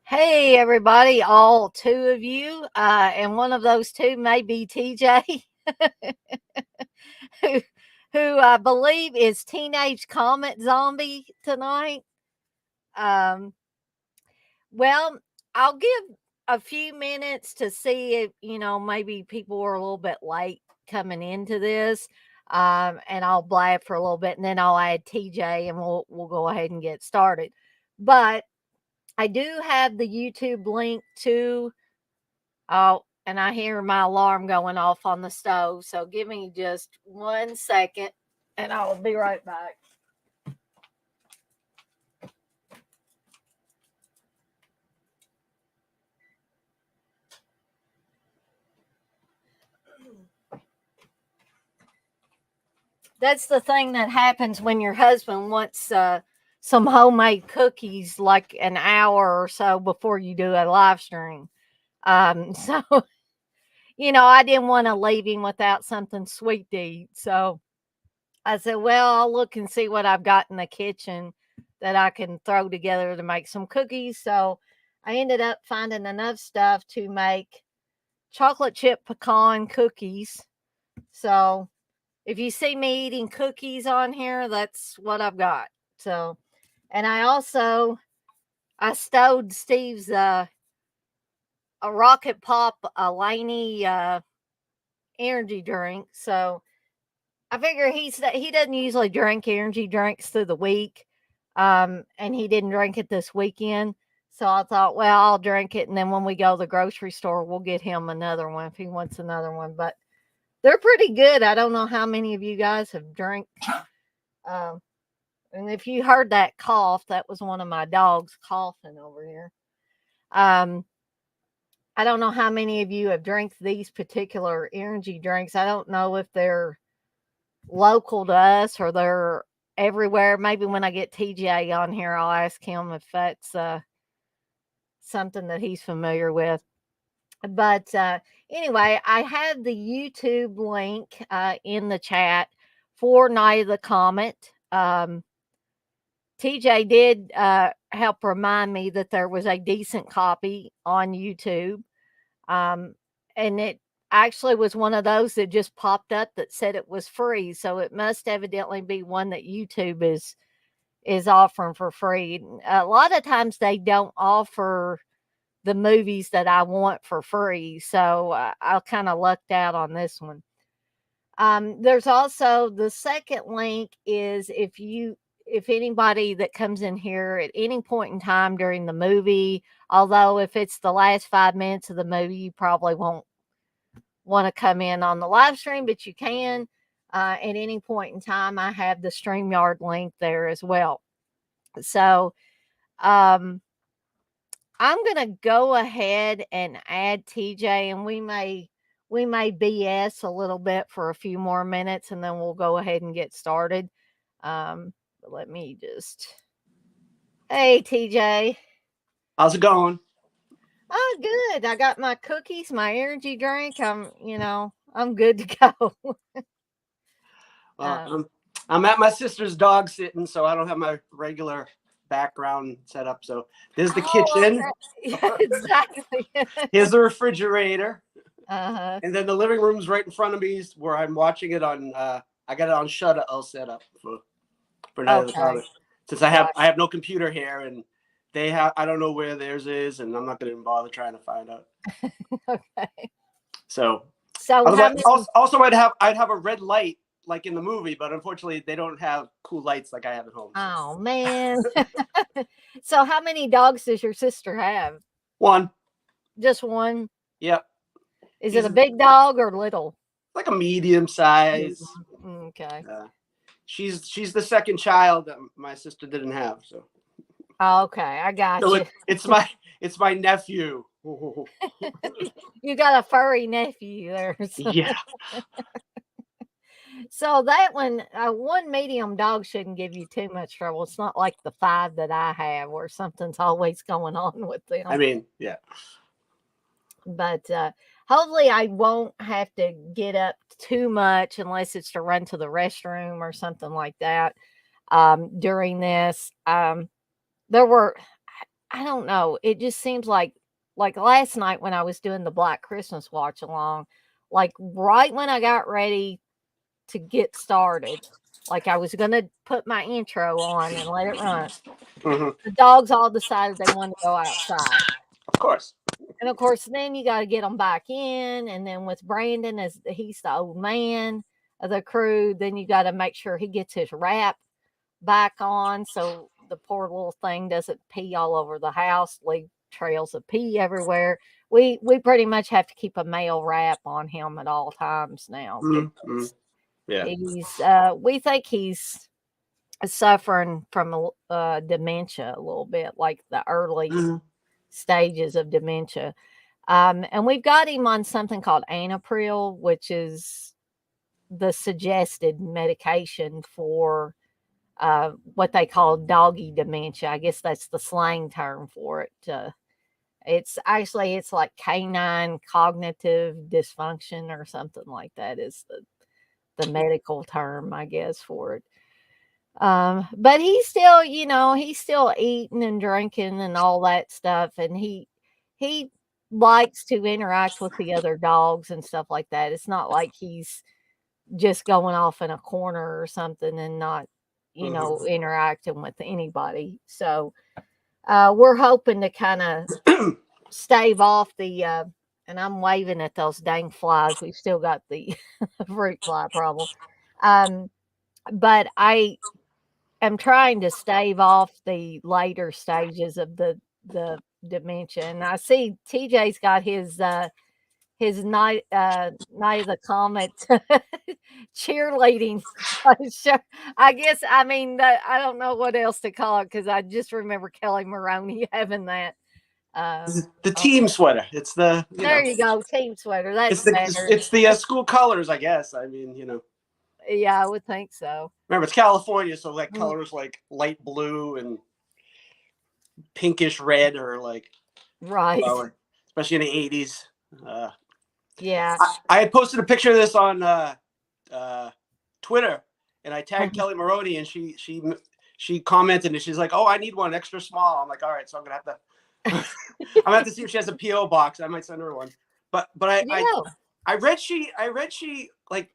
Hey, everybody, all two of you, and one of those two may be TJ, who, who I believe is Teenage Comet Zombie tonight. Um, well, I'll give a few minutes to see if, maybe people are a little bit late coming into this. And I'll blab for a little bit and then I'll add TJ and we'll go ahead and get started. But I do have the YouTube link to. Oh, and I hear my alarm going off on the stove. So give me just 1 second and I'll be right back. That's the thing that happens when your husband wants some homemade cookies like an hour or so before you do a live stream. So, I didn't want to leave him without something sweet to eat. So I said, well, I'll look and see what I've got in the kitchen that I can throw together to make some cookies. So I ended up finding enough stuff to make chocolate chip pecan cookies. So if you see me eating cookies on here, that's what I've got. So, and I stowed Steve's a Rocket Pop Laney energy drink. So I figure he doesn't usually drink energy drinks through the week, and he didn't drink it this weekend. So I thought, well, I'll drink it, and then when we go to the grocery store, we'll get him another one if he wants another one. But they're pretty good. I don't know how many of you guys have drank. And if you heard that cough, that was one of my dogs coughing over here. I don't know how many of you have drank these particular energy drinks. I don't know if they're local to us or they're everywhere. Maybe when I get TJ on here, I'll ask him if that's something that he's familiar with. But anyway, I have the YouTube link in the chat for Night of the Comet. TJ did help remind me that there was a decent copy on YouTube. And it actually was one of those that just popped up that said it was free. So it must evidently be one that YouTube is offering for free. A lot of times they don't offer the movies that I want for free. So I kind of lucked out on this one. There's also the second link is if anybody that comes in here at any point in time during the movie, although if it's the last 5 minutes of the movie, you probably won't want to come in on the live stream, but you can at any point in time. I have the StreamYard link there as well. So I'm going to go ahead and add TJ, and we may BS a little bit for a few more minutes, and then we'll go ahead and get started. Let me just. Hey, TJ. How's it going? Oh, good. I got my cookies, my energy drink. I'm good to go. I'm at my sister's dog sitting, so I don't have my regular background set up. So there's the kitchen. Yeah, exactly. Here's the refrigerator. Uh-huh. And then the living room's right in front of me where I'm watching it on I got it on Shudder all set up for Night of the Comet. Since I have no computer here and I don't know where theirs is, and I'm not gonna even bother trying to find out. Okay. So also I'd have a red light like in the movie, but unfortunately they don't have cool lights like I have at home. So. Oh man. So how many dogs does your sister have? One. Just one? Yep. Is it a big dog or little? Like a medium size. Okay. She's the second child that my sister didn't have, so. Oh, okay, I got you. It's my nephew. You got a furry nephew there. So. Yeah. So that one medium dog shouldn't give you too much trouble. It's not like the 5 that I have where something's always going on with them. I mean, yeah. But hopefully I won't have to get up too much unless it's to run to the restroom or something like that during this. There were I don't know. It just seems like last night when I was doing the Black Christmas watch along, like right when I got ready to get started, like I was gonna put my intro on and let it run. The dogs all decided they wanted to go outside. Of course. And of course, then you got to get them back in. And then with Brandon, as he's the old man of the crew, then you got to make sure he gets his wrap back on so the poor little thing doesn't pee all over the house, leave trails of pee everywhere. We pretty much have to keep a male wrap on him at all times now because Yeah. he's we think he's suffering from dementia a little bit, like the early stages of dementia. And we've got him on something called Anapril, which is the suggested medication for what they call doggy dementia. I guess that's the slang term for it. It's like canine cognitive dysfunction or something like that is the medical term, I guess, for it. But he's still, he's still eating and drinking and all that stuff, and he likes to interact with the other dogs and stuff like that. It's not like he's just going off in a corner or something and not, interacting with anybody. So we're hoping to kind of stave off the and I'm waving at those dang flies. We've still got the fruit fly problem. But I am trying to stave off the later stages of the dementia. And I see TJ's got his night of the Comet cheerleading show. I guess I mean I don't know what else to call it because I just remember Kelly Maroney having that. The team sweater. It's the there you go, team sweater. That's better. It's the school colors, I guess. I mean, Yeah, I would think so. Remember, it's California, so like colors like light blue and pinkish red, or like right, especially in the 80s. Yeah, I had posted a picture of this on Twitter, and I tagged Kelly Maroney, and she commented, and she's like, "Oh, I need one extra small." I'm like, "All right, so I'm gonna have to." I'm gonna have to see if she has a PO box. I might send her one. But I read she like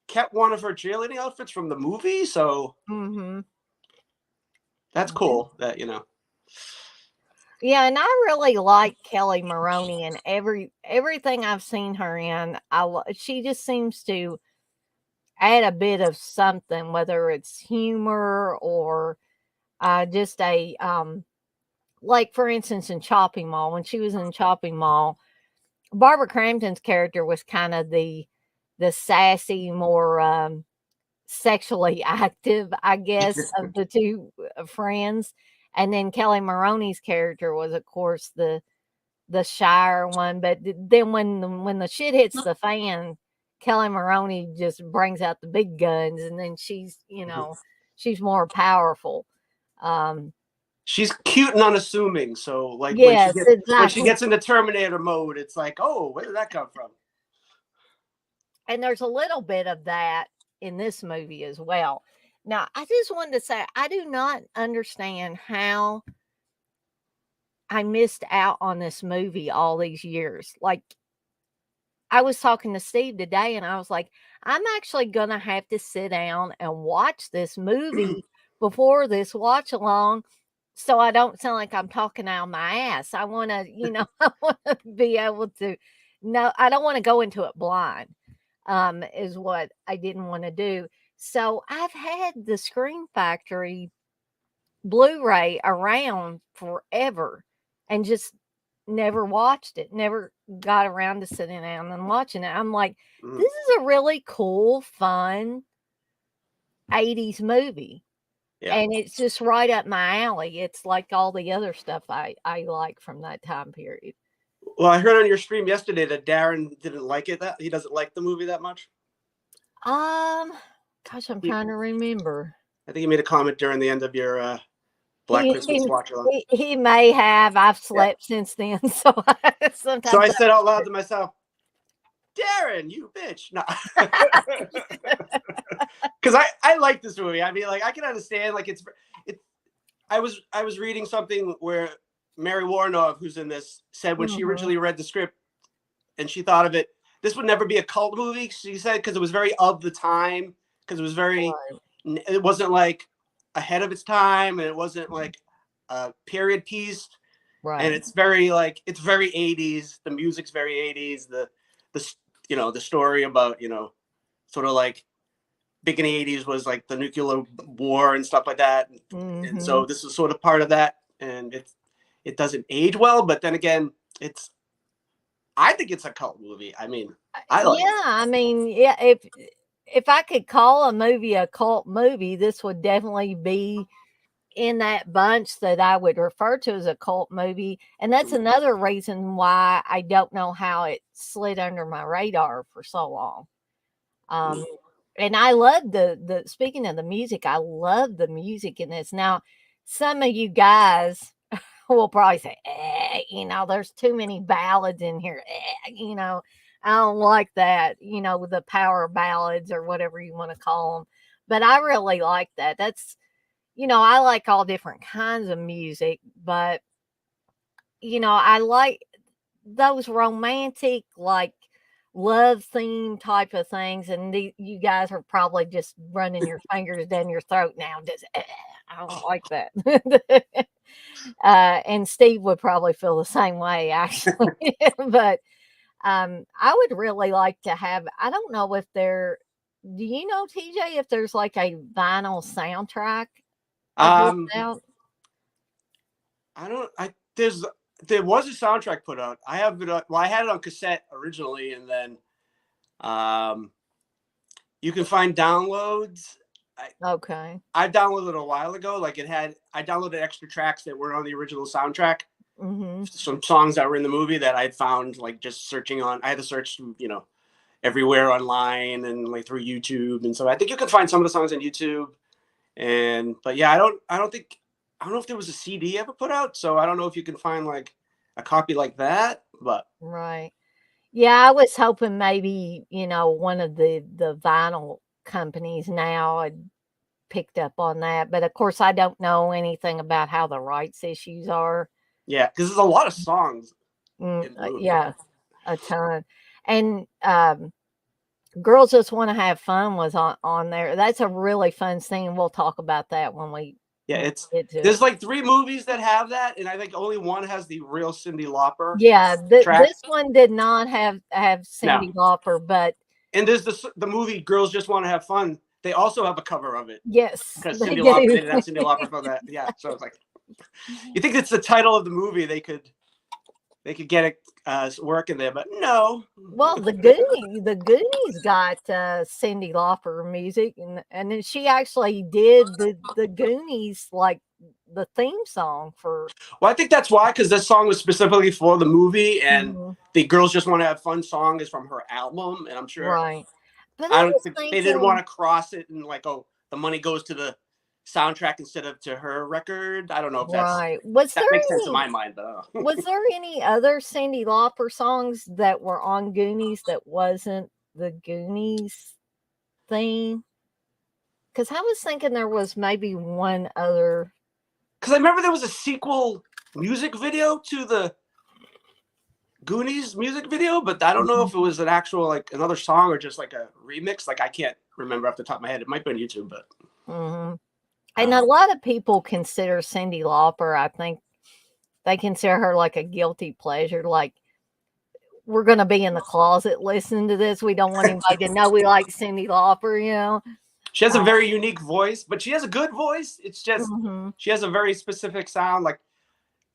kept one of her cheerleading outfits from the movie, so that's cool. That Yeah, and I really like Kelly Maroney, and everything I've seen her in. She just seems to add a bit of something, whether it's humor or just a like for instance in Chopping Mall. When she was in Chopping Mall, Barbara Crampton's character was kind of the sassy, more sexually active, I guess, of the two friends. And then Kelly Maroney's character was, of course, the shyer one. But then when the shit hits the fan, Kelly Maroney just brings out the big guns, and then she's she's more powerful. She's cute and unassuming, so like yes, when she gets into Terminator mode, it's like, oh, where did that come from? And there's a little bit of that in this movie as well. Now, I just wanted to say, I do not understand how I missed out on this movie all these years. Like, I was talking to Steve today, and I was like, I'm actually going to have to sit down and watch this movie before this watch along, so I don't sound like I'm talking out of my ass. I want to, I want to be able to know. I don't want to go into it blind, is what I didn't want to do. So I've had the Scream Factory Blu-ray around forever and just never watched it, never got around to sitting down and watching it. I'm like, this is a really cool, fun 80s movie. Yeah. And it's just right up my alley. It's like all the other stuff I like from that time period. Well, I heard on your stream yesterday that Darren didn't like it. That he doesn't like the movie that much. Gosh, I'm trying to remember. I think he made a comment during the end of your Black Christmas watch along. He may have. I've slept since then, so sometimes. So I said out loud to myself, "Darren, you bitch!" No, because I like this movie. I mean, like I can understand. Like I was reading something where Mary Warnov, who's in this, said when she Mhm. originally read the script and she thought of it, this would never be a cult movie. She said because it was very of the time, because it was very, Right. it wasn't like ahead of its time, and it wasn't like a period piece, and Right. it's very like it's very 80s. The music's very 80s. The you know the story about sort of like big in the 80s was like the nuclear war and stuff like that, and so Mhm. this is sort of part of that, and it doesn't age well, but then again, I think it's a cult movie. I mean, I like it. Yeah, I mean, yeah, if I could call a movie a cult movie, this would definitely be in that bunch that I would refer to as a cult movie. And that's another reason why I don't know how it slid under my radar for so long. Um, and I love the speaking of the music, I love the music in this. Now, some of you guys will probably say, there's too many ballads in here. I don't like that, the power ballads or whatever you want to call them. But I really like that. I like all different kinds of music, but, I like those romantic, like love theme type of things. And you guys are probably just running your fingers down your throat now. I don't like that. And Steve would probably feel the same way, actually. But I would really like to have, I don't know if do you know, TJ, if there's like a vinyl soundtrack of this Um, out? I don't. There was a soundtrack put out. I have it. Well, I had it on cassette originally, and then um, you can find downloads. Okay. I downloaded it a while ago. Like I downloaded extra tracks that were on the original soundtrack. Hmm. Some songs that were in the movie that I'd found like just searching on. I had to search, everywhere online and like through YouTube, and so I think you can find some of the songs on YouTube. But yeah, I don't know if there was a CD ever put out, so I don't know if you can find like a copy like that. But Right. Yeah, I was hoping maybe, one of the vinyl companies now had picked up on that, but of course I don't know anything about how the rights issues are. yeah, because there's a lot of songs in the movie. Yeah, a ton. And Girls Just Want to Have Fun was on there. That's a really fun scene. We'll talk about that Yeah, when we get to it. there's like 3 movies that have that, and I think only one has the real Cyndi Lauper Yeah, track. this one did not have No, Cyndi Lauper, but and there's the movie Girls Just Want to Have Fun. They also have a cover of it yes, because they Cyndi Lauper. They do. didn't have Cyndi Lauper for that. Yeah, so it's like you think it's the title of the movie. They could get it working there, but no. Well, the Goonies got Cyndi Lauper music, and then she actually did the Goonies, like the theme song for. Well, I think that's why, because this song was specifically for the movie, and Mhm, the Girls Just Want to Have Fun song is from her album, and I'm sure right. But I I don't was think they didn't want thinking, to cross it and like, oh, the money goes to the soundtrack instead of to her record. I don't know if right? that makes sense in my mind, but Was there any other Cyndi Lauper songs that were on Goonies that wasn't the Goonies theme? Because I was thinking there was maybe one other. because I remember there was a sequel music video to the Goonies music video, but I don't know if it was an actual like another song or just like a remix. Like I can't remember off the top of my head. It might be on YouTube, but Mhm. And a um, lot of people consider Cyndi Lauper, I think they consider her like a guilty pleasure. Like, we're going to be in the closet listening to this. We don't want anybody to know we like Cyndi Lauper. she has a Uh, very unique voice, but she has a good voice. It's just mhm. she has a very specific sound. Like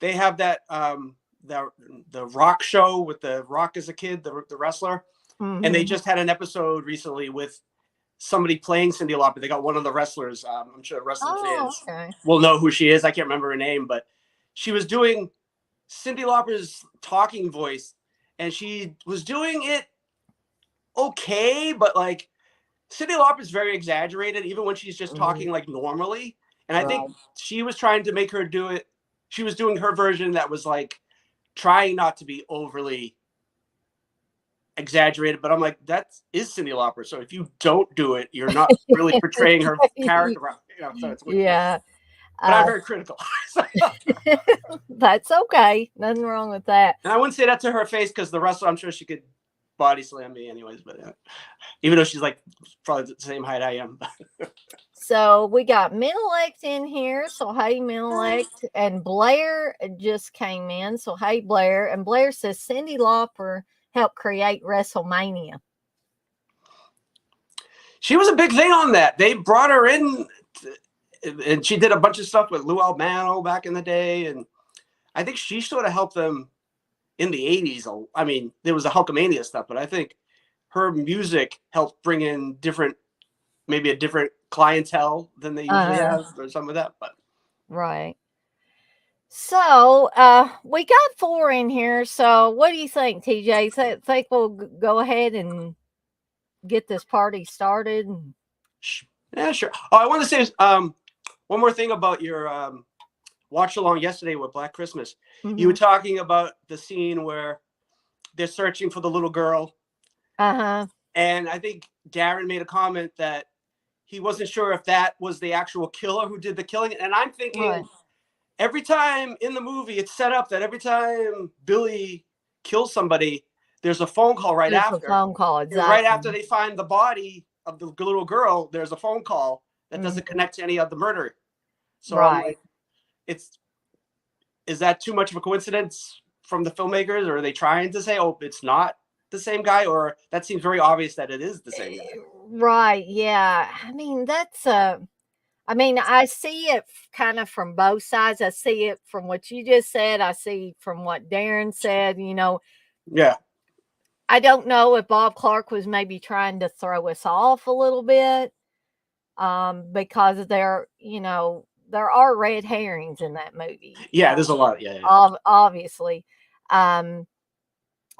they have that the rock show with the Rock as a kid, the wrestler, and they Mhm. just had an episode recently with somebody playing Cyndi Lauper. They got one of the wrestlers. I'm sure wrestling Oh, fans okay. will know who she is. I can't remember her name, but she was doing Cyndi Lauper's talking voice, and she was doing it okay, but like Cyndi Lauper is very exaggerated, even when she's just Mhm. talking like normally. And I think Right. she was trying to make her do it. She was doing her version that was like trying not to be overly exaggerated. But I'm like, that is Cyndi Lauper. So if you don't do it, you're not really portraying her character. So it's weird. Yeah. But I'm very critical. That's okay. Nothing wrong with that. And I wouldn't say that to her face because the wrestler, I'm sure she could body slam me anyways. But even though she's like probably the same height I am. So we got Menelect in here. So hey, Menelect. And Blair just came in. So hey, Blair. And Blair says Cyndi Lauper helped create WrestleMania. She was a big thing on that. They brought her in, and she did a bunch of stuff with Lou Albano back in the day. And I think she sort of helped them in the 80s. I mean, there was the Hulkamania stuff, but I think her music helped bring in maybe a different clientele than they usually have or some of that. But right. So we got 4 in here. So what do you think, TJ? Think we'll go ahead and get this party started? Yeah, sure. Oh, I want to say one more thing about your watch along yesterday with Black Christmas. Mm-hmm. You were talking about the scene where they're searching for the little girl. And I think Darren made a comment that he wasn't sure if that was the actual killer who did the killing. And I'm thinking every time in the movie, it's set up that every time Billy kills somebody, there's a phone call right after. A phone call, exactly. Right after they find the body of the little girl, there's a phone call that doesn't connect to any of the murder. So I'm like, is that too much of a coincidence from the filmmakers, or are they trying to say, oh, it's not the same guy, or that seems very obvious that it is the same guy? Right. Yeah. I mean, I see it kind of from both sides. I see it from what you just said. I see from what Darren said, Yeah. I don't know if Bob Clark was maybe trying to throw us off a little bit, because there are red herrings in that movie. Yeah, there's a lot. Yeah. Obviously.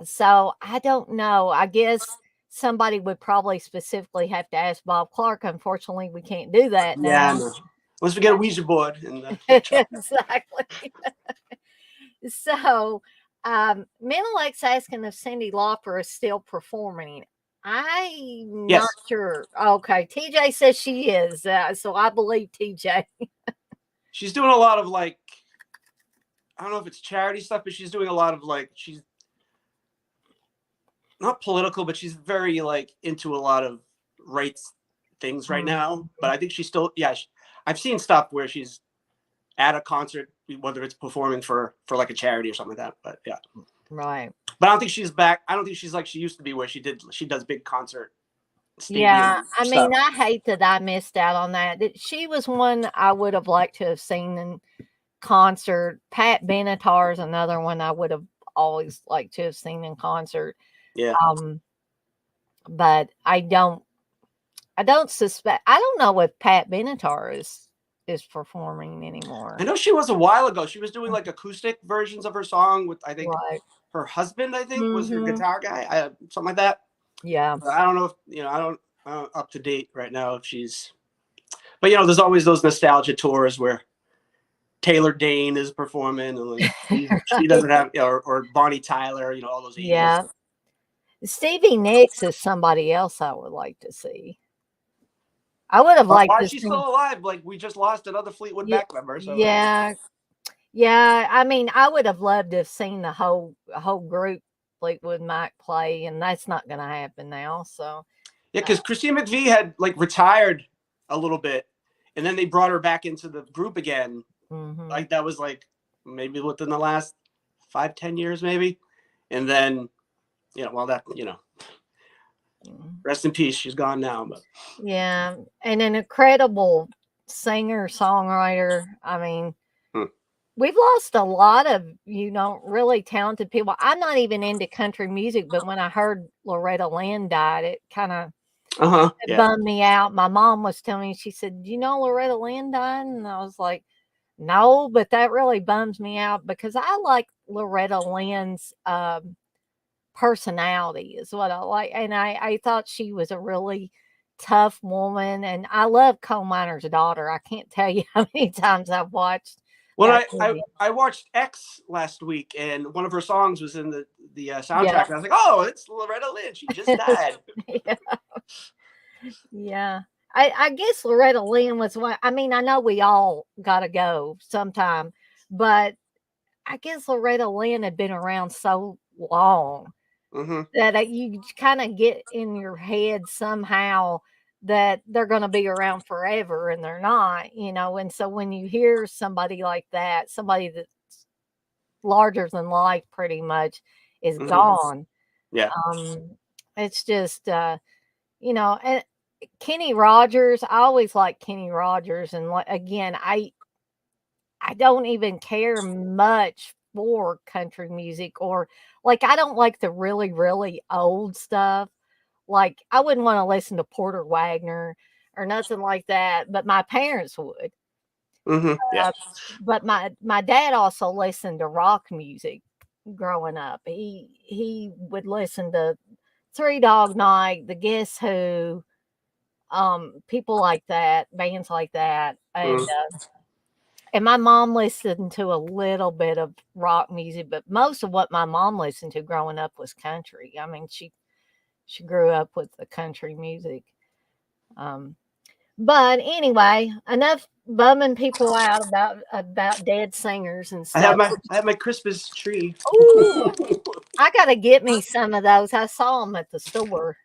So I don't know. I guess somebody would probably specifically have to ask Bob Clark. Unfortunately, we can't do that now. No. Unless we get a Ouija board. Exactly. So, Menelec's asking if Cyndi Lauper is still performing. I'm not sure. Okay, TJ says she is, so I believe TJ. She's doing a lot of I don't know if it's charity stuff, but she's doing a lot of she's not political, but she's very into a lot of rights things right now. But I think she's still, I've seen stuff where she's at a concert, whether it's performing for a charity or something like that. But yeah. Right. But I don't think she's back. I don't think she's like she used to be, where she does big concert. Yeah. I mean, I hate that I missed out on that. She was one I would have liked to have seen in concert. Pat Benatar is another one I would have always liked to have seen in concert. Yeah. But I don't suspect. I don't know if Pat Benatar is performing anymore. I know she was a while ago. She was doing acoustic versions of her song with, I think, her husband, I think, was her guitar guy, something like that. Yeah. But I don't know if, I don't up to date right now if she's, but there's always those nostalgia tours where Taylor Dane is performing and she doesn't have, or Bonnie Tyler, all those 80s. Yeah. Stevie Nicks is somebody else I would like to see. I would have liked. Why is she still alive? We just lost another Fleetwood Mac member. So yeah. I mean, I would have loved to have seen the whole group Fleetwood Mac play, and that's not going to happen now. So yeah, because Christine McVie had retired a little bit, and then they brought her back into the group again. That was maybe within the last 5-10 years, maybe, and then rest in peace. She's gone now, but yeah, and an incredible singer songwriter. I mean, we've lost a lot of really talented people. I'm not even into country music, but when I heard Loretta Lynn died, it kind of bummed me out. My mom was telling me, she said, "Do you know Loretta Lynn died?" And I was like, "No," but that really bums me out because I like Loretta Lynn's personality is what I like. And I thought she was a really tough woman. And I love Coal Miner's Daughter. I can't tell you how many times I've watched. Well, I watched X last week, and one of her songs was in the soundtrack. And I was like, oh, it's Loretta Lynn. She just died. Yeah. I guess Loretta Lynn was one. I mean, I know we all got to go sometime, but I guess Loretta Lynn had been around so long Mm-hmm. that you kind of get in your head somehow that they're going to be around forever and they're not, you know. And so when you hear somebody like that, somebody that's larger than life pretty much is Mm-hmm. gone, Yeah. it's just, you know, and Kenny Rogers, I always like Kenny Rogers. And again, I don't even care much for country music or like I don't like the really, really old stuff. Like I wouldn't want to listen to Porter Wagner or nothing like that, but my parents would. Mm-hmm. Yeah. Uh, but my dad also listened to rock music growing up. He would listen to Three Dog Night, The Guess Who, people like that, bands like that, Mm. and my mom listened to a little bit of rock music, but most of what my mom listened to growing up was country. I mean, she grew up with the country music. Um, but anyway, enough bumming people out about dead singers and stuff. I have my Christmas tree. Ooh, I gotta get me some of those. I saw them at the store.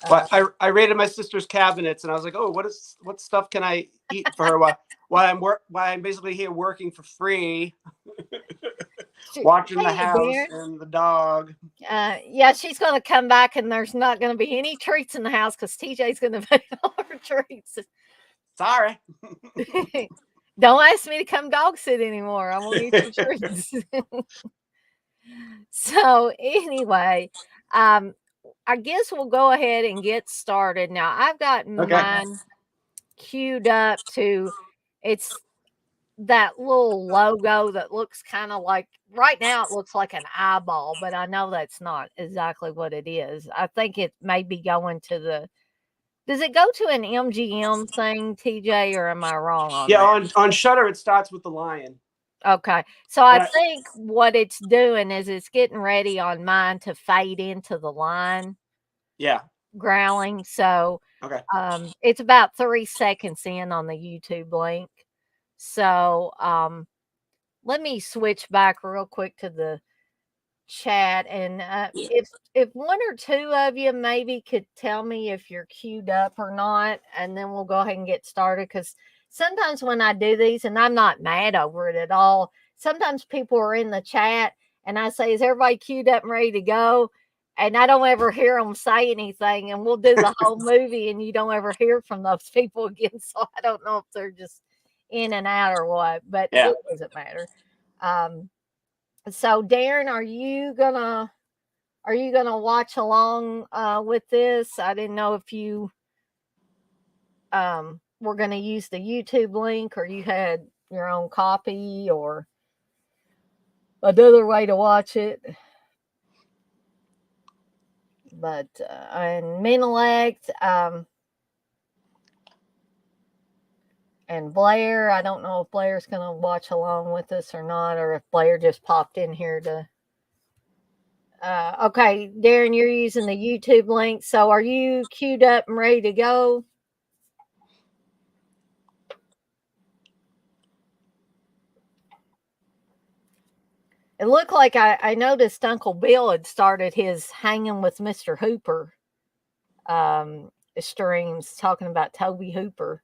Well, Uh, I raided my sister's cabinets and I was like, oh, what stuff can I eat for her while I'm basically here working for free, watching the hey, house Darren. and the dog. Yeah, she's gonna come back, and there's not gonna be any treats in the house because TJ's gonna make all her treats. Sorry. Don't ask me to come dog sit anymore. I won't eat your treats. So anyway, um, I guess we'll go ahead and get started now. I've got Okay. mine queued up to it's that little logo that looks kind of like right now it looks like an eyeball, but I know that's not exactly what it is. I think it may be going to the does it go to an MGM thing, TJ, or am I wrong on Yeah, that? on Shutter it starts with the lion. Okay. So I But think what it's doing is it's getting ready on mine to fade into the line yeah. growling. So Okay. it's about 3 seconds in on the YouTube link. So let me switch back real quick to the chat and if one or two of you maybe could tell me if you're queued up or not, and then we'll go ahead and get started because sometimes when I do these, and I'm not mad over it at all, sometimes people are in the chat and I say, is everybody queued up and ready to go? And I don't ever hear them say anything, and we'll do the whole movie and you don't ever hear from those people again. So I don't know if they're just in and out or what, but Yeah. it doesn't matter. um so Darren, are you gonna watch along with this? I didn't know if you were gonna use the YouTube link or you had your own copy or another way to watch it. But and Menelect, and Blair, I don't know if Blair's gonna watch along with us or not, or if Blair just popped in here to okay, Darren, you're using the YouTube link. So are you queued up and ready to go? It looked like I noticed Uncle Bill had started his hanging with Mr. Hooper streams talking about Toby Hooper.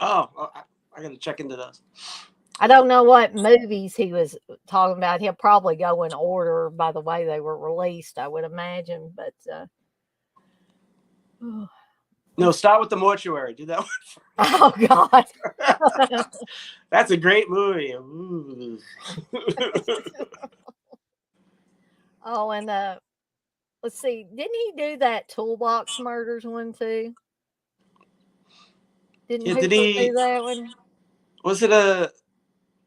Oh, I gotta check into those. I don't know what movies he was talking about. He'll probably go in order by the way they were released, I would imagine. But No, start with the mortuary. Do that one. oh God. That's a great movie. Ooh. Oh, and let's see, didn't he do that Toolbox Murders one too? Didn't Yeah, did Hooper do he? that one? Was it a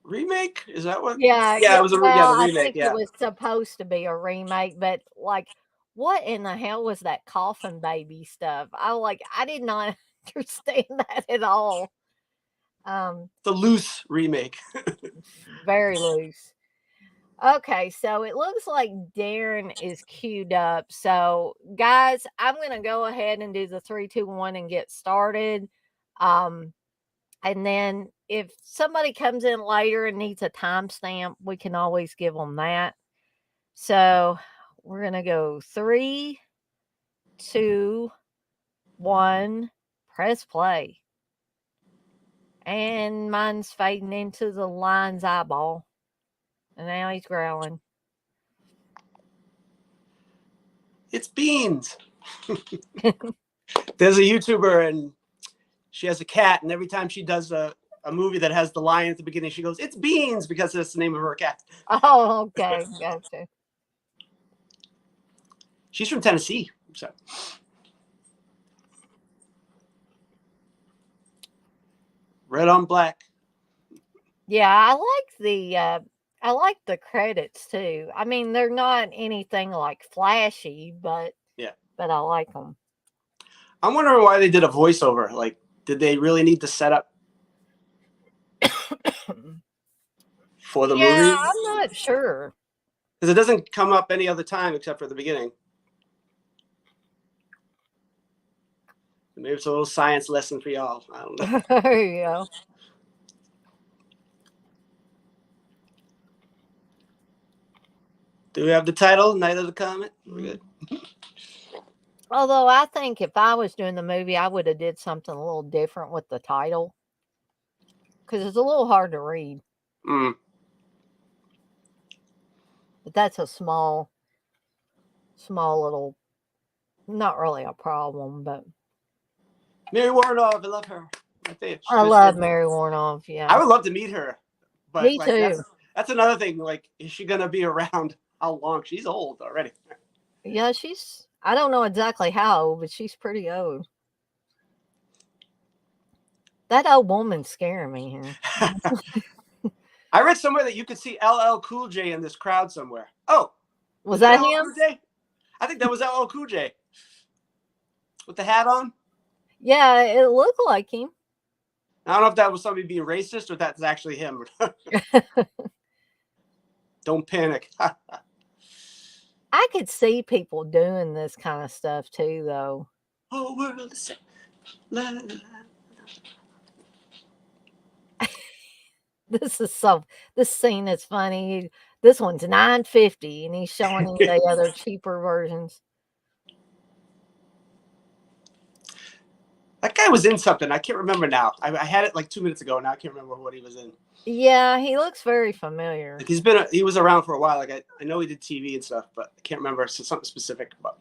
remake? Is that what? Yeah, Yeah, yeah. it was Well, the I remake. think it Yeah. was supposed to be a remake, but like, what in the hell was that coffin baby stuff? I did not understand that at all. The loose remake. Very loose. Okay, so it looks like Darren is queued up. So, guys, I'm going to go ahead and do the 3, 2, 1 and get started. And then if somebody comes in later and needs a timestamp, we can always give them that. So we're going to go 3, 2, 1, press play. And mine's fading into the lion's eyeball. And now he's growling. It's Beans. There's a YouTuber and she has a cat, and every time she does a movie that has the lion at the beginning, she goes, "It's Beans," because that's the name of her cat. Oh, okay. Gotcha. She's from Tennessee. So. Red on black. Yeah, I like the credits too. I mean, they're not anything like flashy, but yeah, but I like them. I'm wondering why they did a voiceover. Like, did they really need to set up for the movie? I'm not sure. Because it doesn't come up any other time except for the beginning. Maybe it's a little science lesson for y'all. I don't know. There you go. Do we have the title, Night of the Comet? We're good. Although I think if I was doing the movie, I would have did something a little different with the title. Because it's a little hard to read. Mm. But that's a small little, not really a problem, but Mary Warnoff, I love her. My favorite. I love Mary Warnoff, yeah. I would love to meet her. But Me like, too. That's another thing. Like, is she going to be around? How long? She's old already. Yeah, I don't know exactly how old, but she's pretty old. That old woman's scaring me here. I read somewhere that you could see LL Cool J in this crowd somewhere. Oh, was that him? Cool J? I think that was LL Cool J with the hat on. Yeah, it looked like him. I don't know if that was somebody being racist or that's actually him. Don't panic. I could see people doing this kind of stuff too, though. Oh, world is la, la, la. This scene is funny. This one's $9.50 and he's showing you the other cheaper versions. That guy was in something. I can't remember now. I had it like 2 minutes ago. Now I can't remember what he was in. Yeah, he looks very familiar. Like he was around for a while. Like I know he did TV and stuff, but I can't remember something specific. But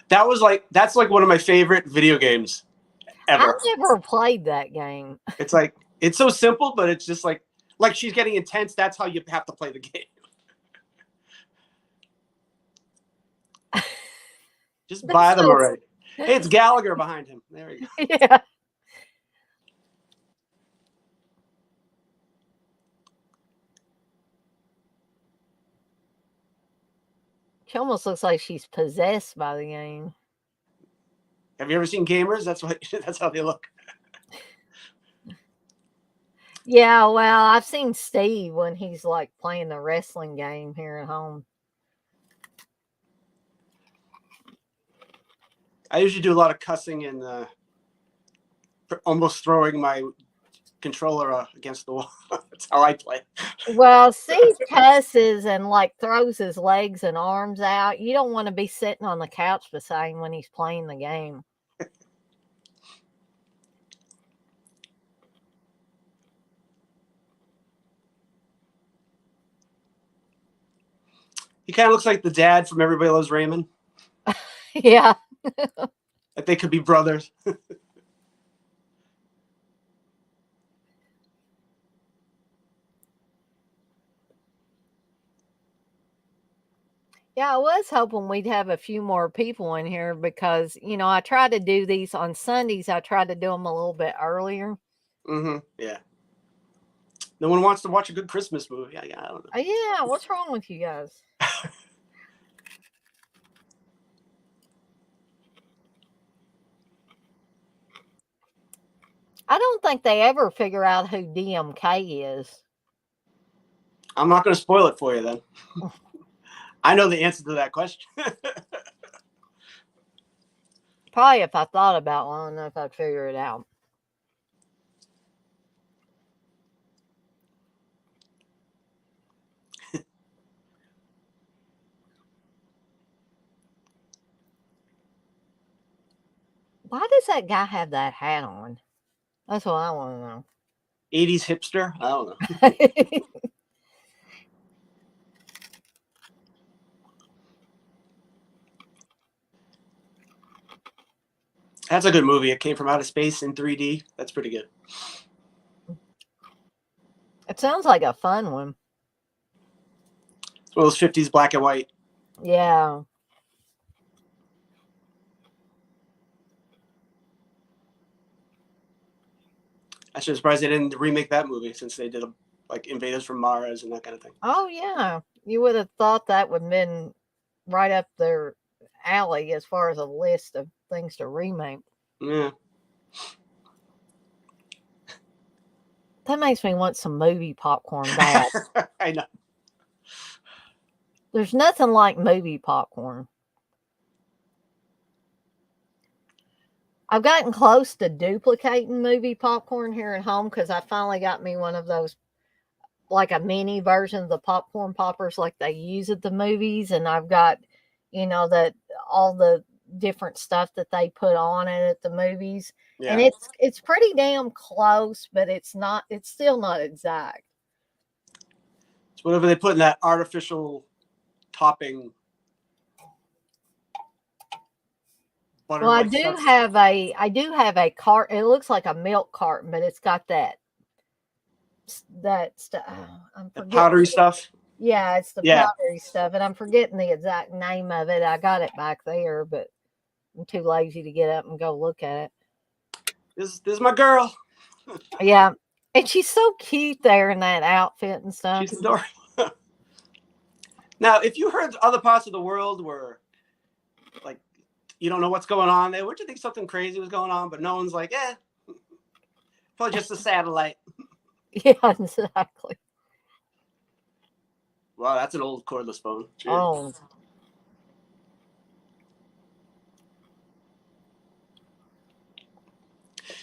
that's like one of my favorite video games ever. I've never played that game. It's like, it's so simple, but it's just like she's getting intense. That's how you have to play the game. Just buy them already. Hey, it's Gallagher behind him. There we go. Yeah. She almost looks like she's possessed by the game. Have you ever seen gamers? That's how they look. Yeah, well, I've seen Steve when he's like playing the wrestling game here at home. I usually do a lot of cussing and almost throwing my controller against the wall. That's how I play. Well, Steve cusses and like throws his legs and arms out. You don't want to be sitting on the couch beside him when he's playing the game. He kind of looks like the dad from Everybody Loves Raymond. Yeah. Like they could be brothers. Yeah, I was hoping we'd have a few more people in here because, I try to do these on Sundays. I try to do them a little bit earlier. Mm-hmm. Yeah. No one wants to watch a good Christmas movie. I don't know. Yeah, what's wrong with you guys? I don't think they ever figure out who DMK is. I'm not going to spoil it for you then. I know the answer to that question. Probably if I thought about long enough, I'd figure it out. Why does that guy have that hat on? That's what I want to know. 80s hipster? I don't know. That's a good movie. It came from outer space in 3D. That's pretty good. It sounds like a fun one. It's one of those 50s black and white. Yeah. I'm just surprised they didn't remake that movie since they did like Invaders from Mars and that kind of thing. Oh, yeah. You would have thought that would have been right up their alley as far as a list of things to remake. Yeah. That makes me want some movie popcorn bad. I know. There's nothing like movie popcorn. I've gotten close to duplicating movie popcorn here at home because I finally got me one of those, like a mini version of the popcorn poppers like they use at the movies. And I've got, that all the different stuff that they put on it at the movies. Yeah. And it's pretty damn close, but it's still not exact. It's whatever they put in that artificial topping. Well, I do have a cart. It looks like a milk carton, but it's got that stuff. The powdery stuff. Yeah, it's the powdery stuff, and I'm forgetting the exact name of it. I got it back there, but I'm too lazy to get up and go look at it. This is my girl. Yeah, and she's so cute there in that outfit and stuff. She's adorable. Now, if you heard other parts of the world where, like, you don't know what's going on there, would you think something crazy was going on? But no one's like, probably just a satellite. Yeah, exactly. Wow, that's an old cordless phone. Jeez. Oh.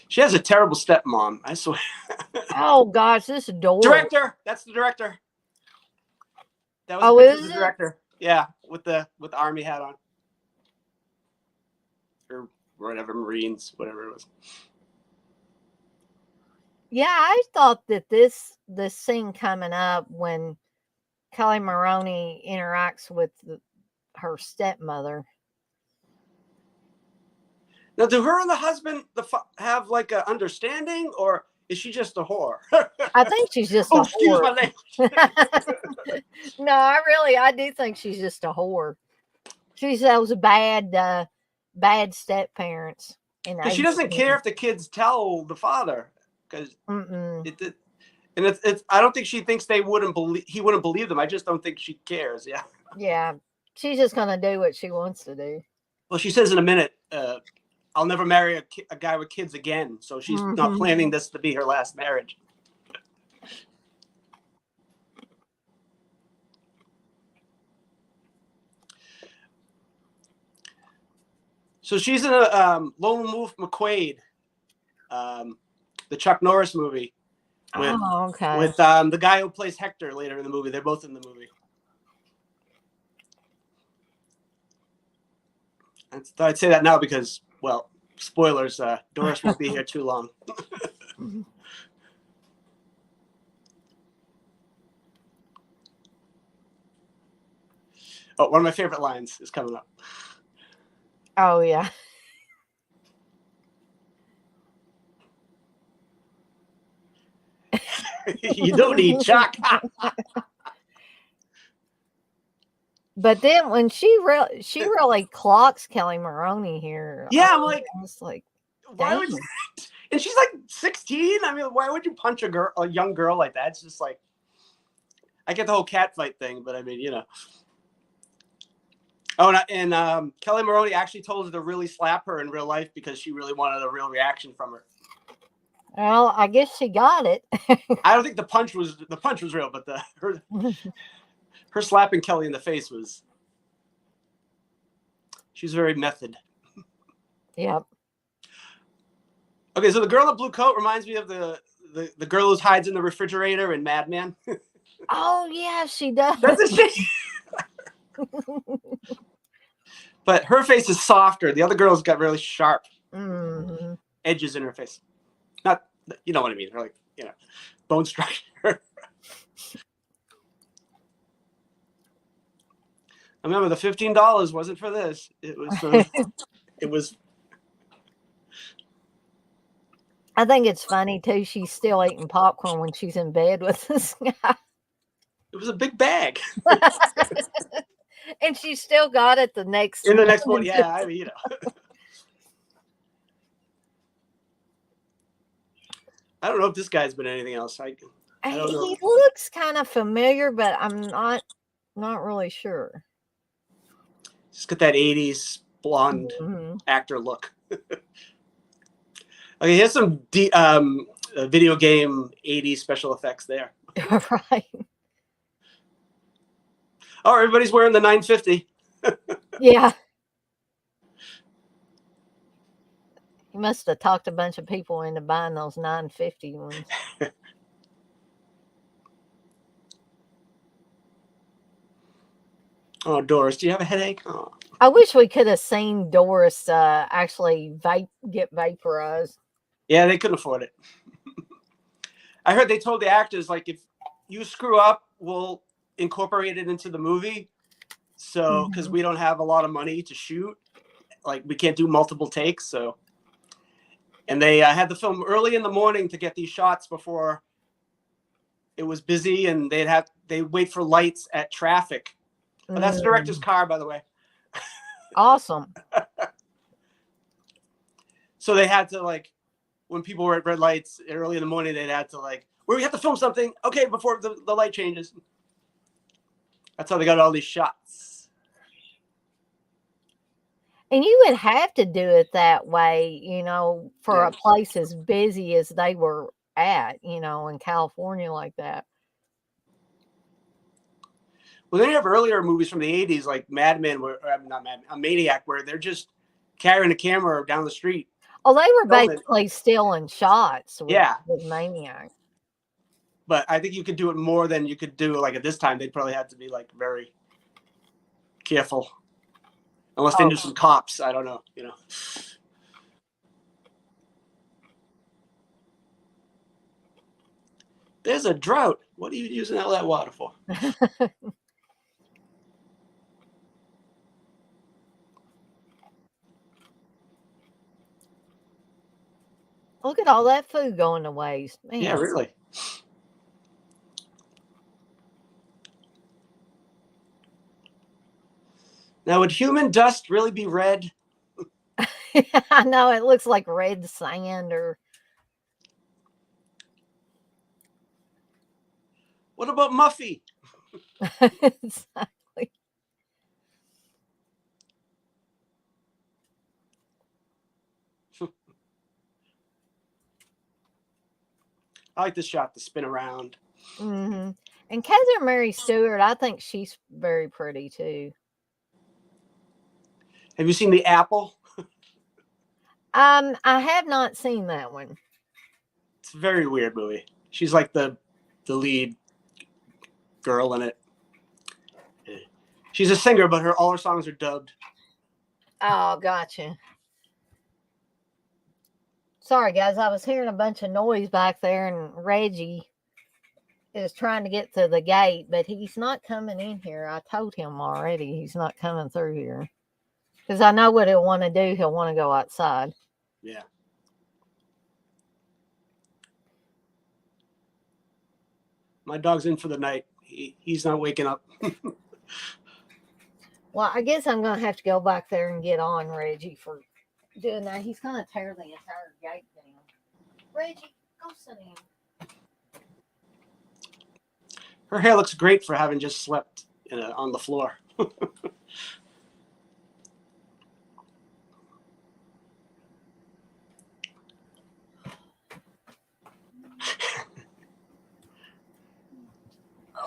She has a terrible stepmom, I swear. Oh gosh, this door. Director. That's the director. That was the director. Yeah, with the army hat on. Or whatever, Marines, whatever it was. Yeah, I thought that this scene coming up when Kelly Maroney interacts with her stepmother. Now, do her and the husband have like an understanding, or is she just a whore? I think she's just a whore. Excuse my language. No, I do think she's just a whore. She's those bad step-parents. Because she doesn't care if the kids tell the father. Because I don't think she thinks he wouldn't believe them. I just don't think she cares. Yeah. Yeah, she's just gonna do what she wants to do. Well, she says in a minute, I'll never marry a guy with kids again. So she's not planning this to be her last marriage. So she's in a Lone Wolf McQuade, the Chuck Norris movie. With the guy who plays Hector later in the movie. They're both in the movie. I'd say that now because, well, spoilers, Doris won't be here too long. Oh, one of my favorite lines is coming up. Oh, yeah. You don't eat Chuck. But then when she really clocks Kelly Maroney here. Yeah, I'm like, why would you? And she's like 16. I mean, why would you punch a young girl like that? It's just like, I get the whole cat fight thing, but I mean, Oh, and Kelly Maroney actually told her to really slap her in real life because she really wanted a real reaction from her. Well, I guess she got it. I don't think the punch was real, but her slapping Kelly in the face was. She's very method. Yep. Okay, so the girl in the blue coat reminds me of the girl who hides in the refrigerator in Mad Men. Oh yeah, she does. That's a she. But her face is softer. The other girl's got really sharp edges in her face. Not, you know what I mean? They're like, bone structure. I remember the $15 wasn't for this. It was for, it was. I think it's funny too. She's still eating popcorn when she's in bed with this guy. It was a big bag. And she still got it the next In the next one, yeah, I mean, I don't know if this guy's been anything else. I don't know. He looks kind of familiar, but I'm not really sure. Just got that 80s blonde actor look. Okay, here's some video game 80s special effects there. Right. Oh, everybody's wearing the 950. Yeah. He must have talked a bunch of people into buying those 950 ones. Oh, Doris, do you have a headache? Oh. I wish we could have seen Doris actually get vaporized. Yeah, they couldn't afford it. I heard they told the actors, like, if you screw up, we'll incorporate it into the movie. So, because we don't have a lot of money to shoot, like, we can't do multiple takes. So, and they had the film early in the morning to get these shots before it was busy, and they'd wait for lights at traffic. Oh, that's the director's car, by the way. Awesome. So they had to, like, when people were at red lights early in the morning, they'd had to, like, we have to film something. Okay, before the light changes. That's how they got all these shots. And you would have to do it that way, for a place as busy as they were at, in California like that. Well, then you have earlier movies from the 80s, like Mad Men, not Mad Men, a Maniac, where they're just carrying a camera down the street. Oh, they were basically stealing shots with Maniac. But I think you could do it more than you could do, like, at this time. They'd probably have to be, like, very careful. Unless they knew some cops. I don't know, There's a drought. What are you using all that water for? Look at all that food going to waste. Man. Yeah, really. Now, would human dust really be red? I know, it looks like red sand or... What about Muffy? Exactly. I like this shot, the spin around. And Catherine Mary Stewart, I think she's very pretty too. Have you seen The Apple? I have not seen that one. It's a very weird movie. She's like the lead girl in it. She's a singer, but all her songs are dubbed. Oh, gotcha. Sorry, guys. I was hearing a bunch of noise back there, and Reggie is trying to get to the gate, but he's not coming in here. I told him already he's not coming through here. Because I know what he'll want to do. He'll want to go outside. Yeah. My dog's in for the night. He's not waking up. Well, I guess I'm going to have to go back there and get on Reggie for doing that. He's going to tear the entire gate down. Reggie, go sit down. Her hair looks great for having just slept on the floor.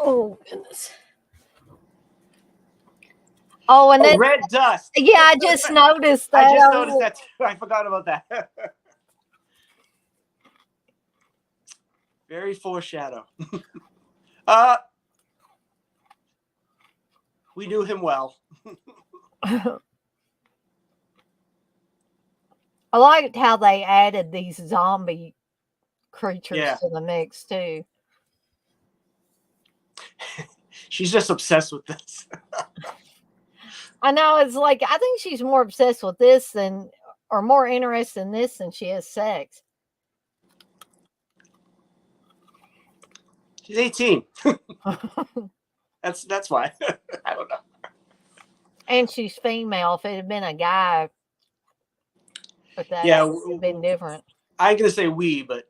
Oh, goodness. Oh, and then red dust. yeah, I just noticed that. I just noticed that too. I forgot about that. Very foreshadow. We knew him well. I liked how they added these zombie creatures to the mix too. She's just obsessed with this. I know, it's like I think she's more obsessed with this than, or more interested in this than she is sex. She's 18. That's why. I don't know. And she's female. If it had been a guy, but that would have been different. I ain't gonna say we, but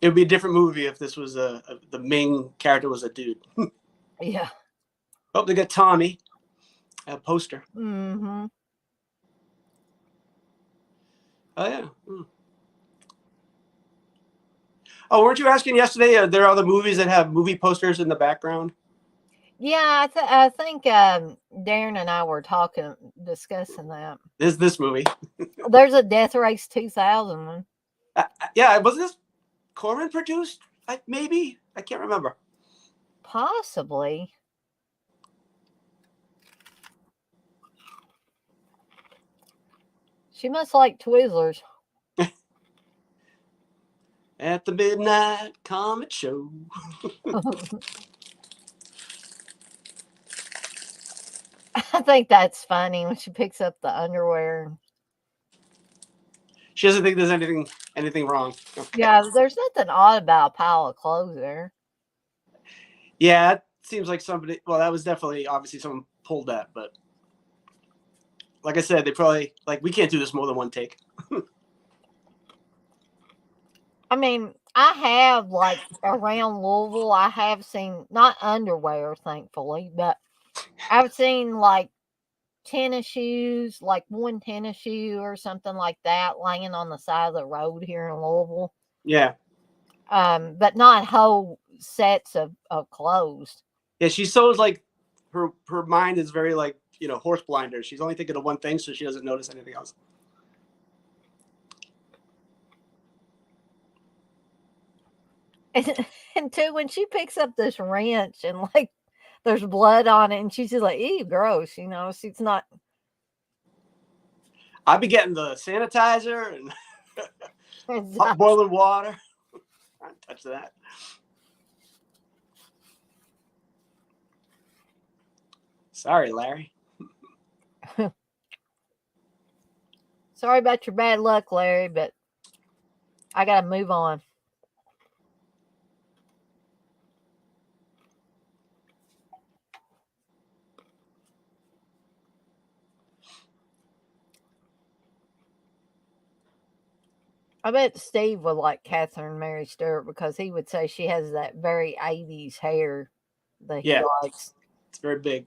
it would be a different movie if this was the main character was a dude. Yeah. Oh, they got Tommy, a poster. Mm-hmm. Oh yeah. Oh, weren't you asking yesterday? Are there other movies that have movie posters in the background? Yeah, I think Darren and I were discussing that. This movie. There's a Death Race 2000 one. Yeah, was this Corman produced? Maybe. I can't remember. Possibly. She must like Twizzlers. At the Midnight Comet Show. I think that's funny when she picks up the underwear. She doesn't think there's anything wrong. Okay. Yeah, there's nothing odd about a pile of clothes there. Yeah, it seems like somebody. Well, that was definitely obviously someone pulled that, but like I said, they probably we can't do this more than one take. I mean, I have around Louisville, I have seen not underwear, thankfully, but I've seen tennis shoes, one tennis shoe or something like that laying on the side of the road here in Louisville. Yeah. But not whole sets of clothes. Yeah, she's so her mind is very horse blinders. She's only thinking of one thing, so she doesn't notice anything else. And too, when she picks up this wrench and there's blood on it, and she's just like, ew, gross, she's not. I'd be getting the sanitizer and hot boiling water. I don't touch that. Sorry, Larry. Sorry about your bad luck, Larry, but I gotta move on. I bet Steve would like Catherine Mary Stewart because he would say she has that very 80s hair that he likes. It's very big.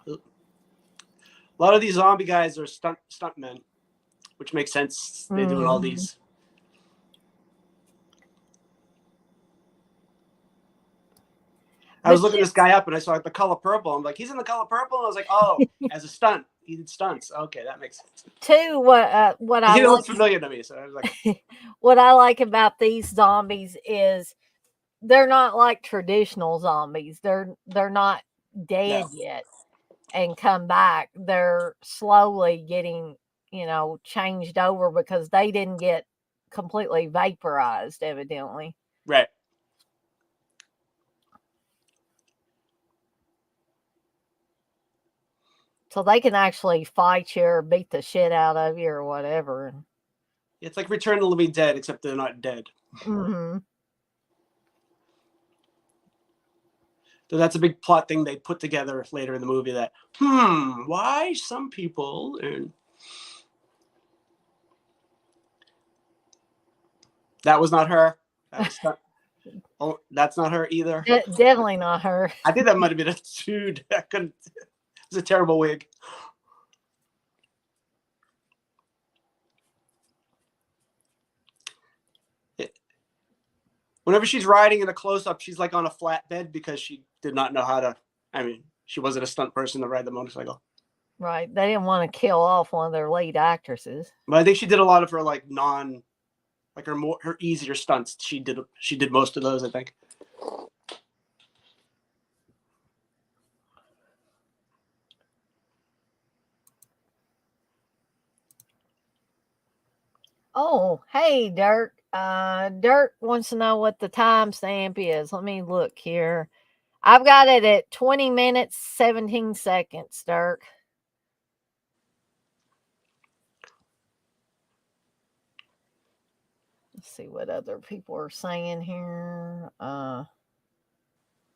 A lot of these zombie guys are stuntmen, which makes sense. They're doing all these. I was looking this guy up and I saw The Color Purple. I'm like, he's in The Color Purple? And I was like, oh, as a stunt. He did stunts. Okay, that makes sense. Too, what I he looks familiar to me, so I was like, what I like about these zombies is they're not like traditional zombies. They're not dead yet and come back. They're slowly getting, changed over because they didn't get completely vaporized, evidently. Right. So they can actually fight you or beat the shit out of you or whatever. It's like Return of the Living Dead, except they're not dead. Mm-hmm. So that's a big plot thing they put together later in the movie that, why some people... And that was not her. Oh, that's not her either. Definitely not her. I think that might have been a dude. It was a terrible wig. Whenever she's riding in a close-up, she's like on a flat bed because she did not know how to. I mean, she wasn't a stunt person to ride the motorcycle. Right. They didn't want to kill off one of their lead actresses. But I think she did a lot of her like her easier stunts. She did most of those, I think. Oh, hey, Dirk. Dirk wants to know what the timestamp is. Let me look here. I've got it at 20 minutes, 17 seconds, Dirk. Let's see what other people are saying here.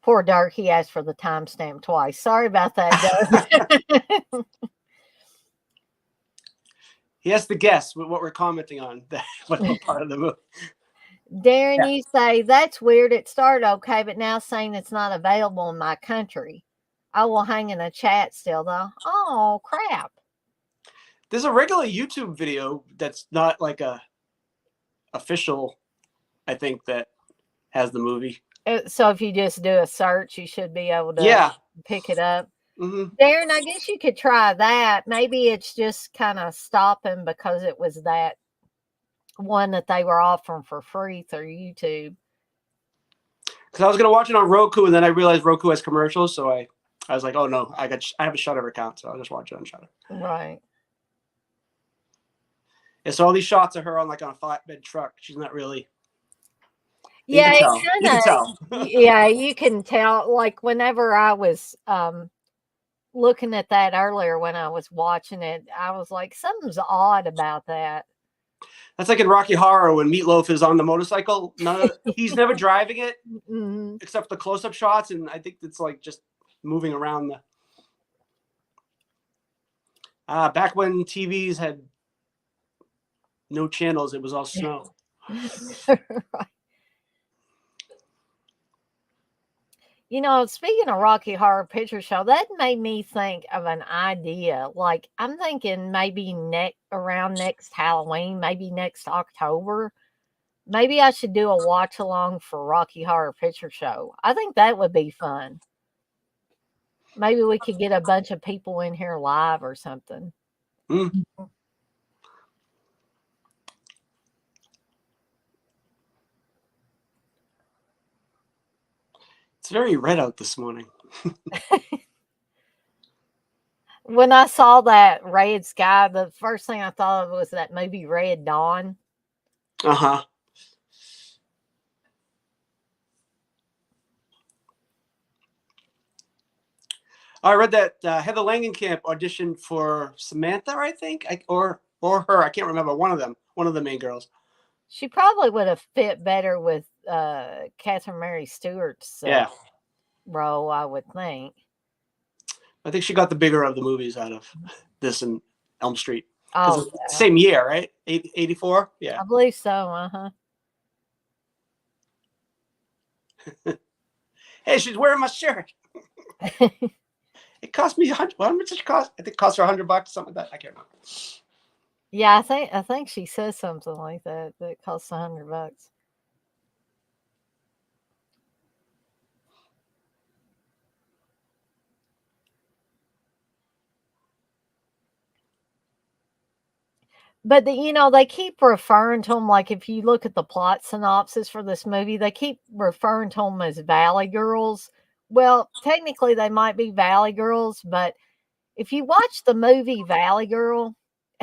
Poor Dirk, he asked for the timestamp twice. Sorry about that, Dirk. He has to guess what we're commenting on. What part of the movie? Darren, yeah. You say, that's weird. It started okay, but now saying it's not available in my country. I will hang in a chat still, though. Oh, crap. There's a regular YouTube video that's not like a official, I think, that has the movie. So if you just do a search, you should be able to pick it up. Mm-hmm. Darren, I guess you could try that. Maybe it's just kind of stopping because it was that one that they were offering for free through YouTube. Because I was gonna watch it on Roku, and then I realized Roku has commercials, so I was like, oh no, I have a Shudder account, so I'll just watch it on Shudder. Right. Yeah, so all these shots of her on a flatbed truck. She's not really. Yeah, you can tell. Yeah, you can tell. Like whenever I was looking at that earlier when I was watching it, I was like, something's odd about that. That's like in Rocky Horror when Meatloaf is on the motorcycle. He's never driving it, except the close-up shots, and I think it's like just moving around the. Back when TVs had no channels, it was all snow. Right. You know, speaking of Rocky Horror Picture Show, that made me think of an idea. Like, I'm thinking maybe around next Halloween, maybe next October, maybe I should do a watch along for Rocky Horror Picture Show. I think that would be fun. Maybe we could get a bunch of people in here live or something. It's very red out this morning. When I saw that red sky, the first thing I thought of was that movie Red Dawn. Uh-huh. I read that Heather Langenkamp auditioned for Samantha, I think, or her. I can't remember. One of the main girls. She probably would have fit better with Catherine Mary Stewart's role, I would think. I think she got the bigger of the movies out of this and Elm Street. Oh, same year, right? 84? Yeah. I believe so, Hey, she's wearing my shirt. It cost me how much did it cost? I think it cost her $100, something like that. I can't remember. Yeah, I think she says something like that. That it costs $100. But they keep referring to them, like if you look at the plot synopsis for this movie, they keep referring to them as Valley Girls. Well, technically they might be Valley Girls, but if you watch the movie Valley Girl,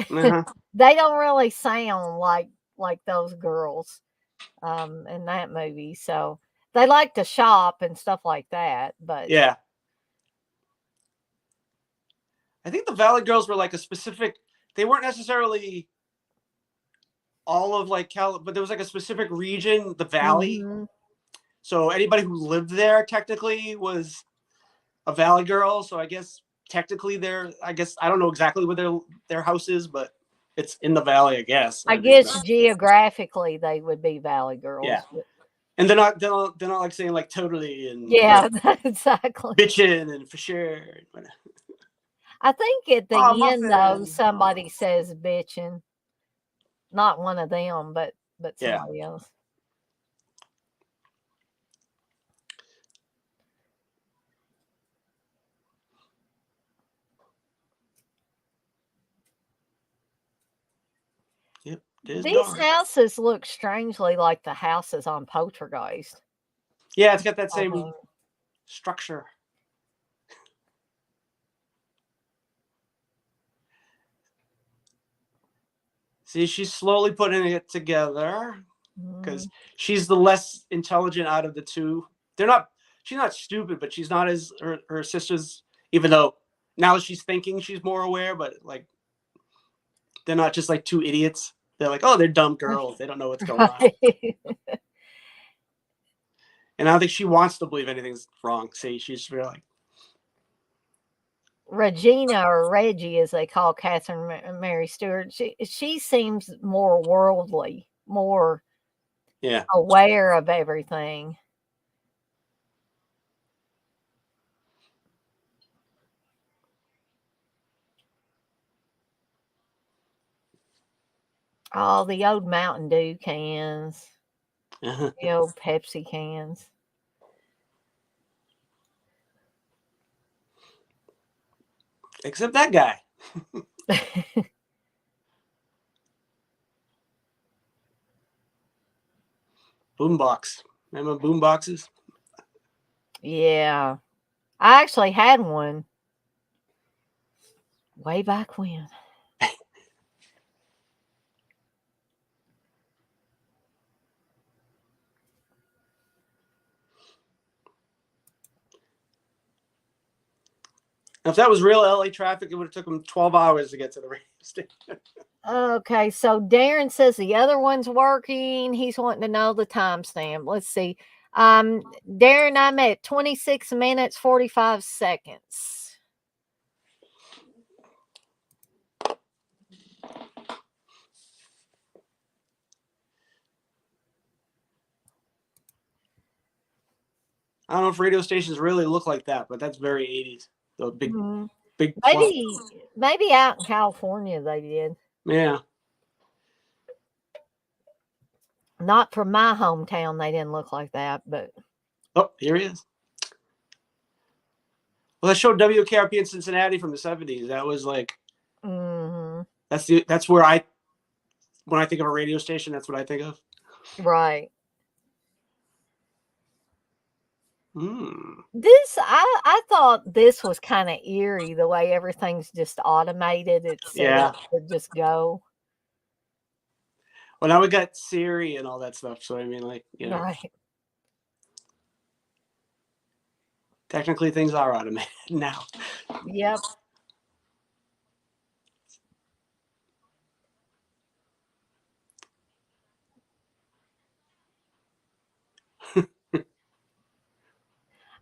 they don't really sound like those girls in that movie. So they like to shop and stuff like that. But yeah, I think the Valley Girls were like a specific. They weren't necessarily all of but there was like a specific region, the Valley. Mm-hmm. So anybody who lived there technically was a Valley Girl. So I guess technically I don't know exactly where their house is, but it's in the Valley, I guess. I guess geographically they would be Valley Girls. Yeah. And they're not like saying like totally and exactly bitching and for sure. I think at the end though somebody says bitching. Not one of them, but somebody else. Yep, there's These dark. houses look strangely like the houses on Poltergeist. Yeah, it's got that same structure. See, she's slowly putting it together because she's the less intelligent out of the two. She's not stupid, but she's not as her sisters, even though now she's thinking she's more aware, but like they're not just like two idiots. They're like, oh, they're dumb girls. They don't know what's going on. And I don't think she wants to believe anything's wrong. See, she's really like Regina, or Reggie, as they call Catherine Mary Stewart. She seems more worldly, more aware of everything. Oh, the old Mountain Dew cans. The old Pepsi cans. Except that guy. Boombox. Remember boomboxes? Yeah. I actually had one way back when. If that was real LA traffic, it would have took them 12 hours to get to the radio station. Okay, so Darren says the other one's working. He's wanting to know the timestamp. Let's see. Darren, I'm at 26 minutes, 45 seconds. I don't know if radio stations really look like that, but that's very 80s. The big, big. Maybe out in California they did. Yeah. Not from my hometown, they didn't look like that, but. Oh, here he is. Well, that showed WKRP in Cincinnati from the 70s. That was like, that's where when I think of a radio station, that's what I think of. Right. This, I thought this was kind of eerie, the way everything's just automated. It's set up to just go. Well, now we got Siri and all that stuff. So, I mean, like, you know. Right. Technically, things are automated now. Yep.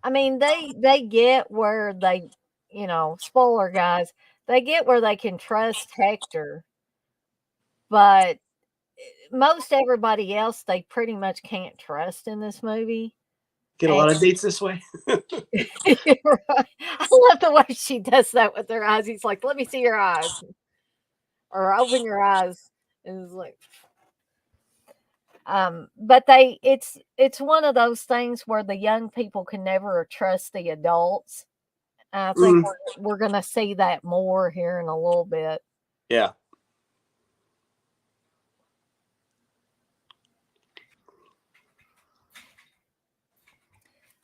I mean, they get where they, spoiler guys, they get where they can trust Hector, but most everybody else they pretty much can't trust in this movie. Get a lot of dates this way. Right. I love the way she does that with her eyes. He's like, "Let me see your eyes," or "Open your eyes," and it's like. But it's one of those things where the young people can never trust the adults. I think we're going to see that more here in a little bit. Yeah.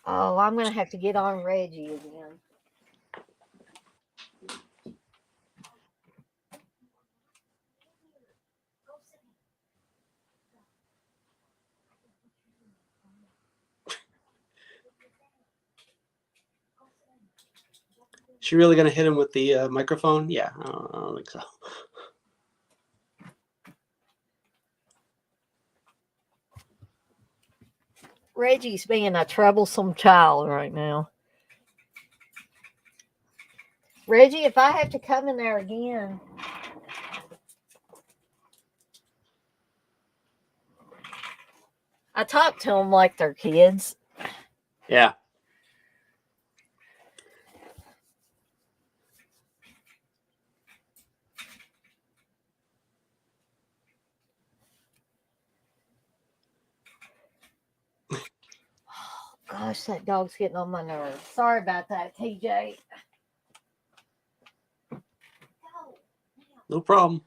Oh, I'm going to have to get on Reggie again. She really going to hit him with the microphone? Yeah, I don't think so. Reggie's being a troublesome child right now. Reggie, if I have to come in there again. I talk to them like they're kids. Yeah. Gosh, that dog's getting on my nerves. Sorry about that, TJ. No problem.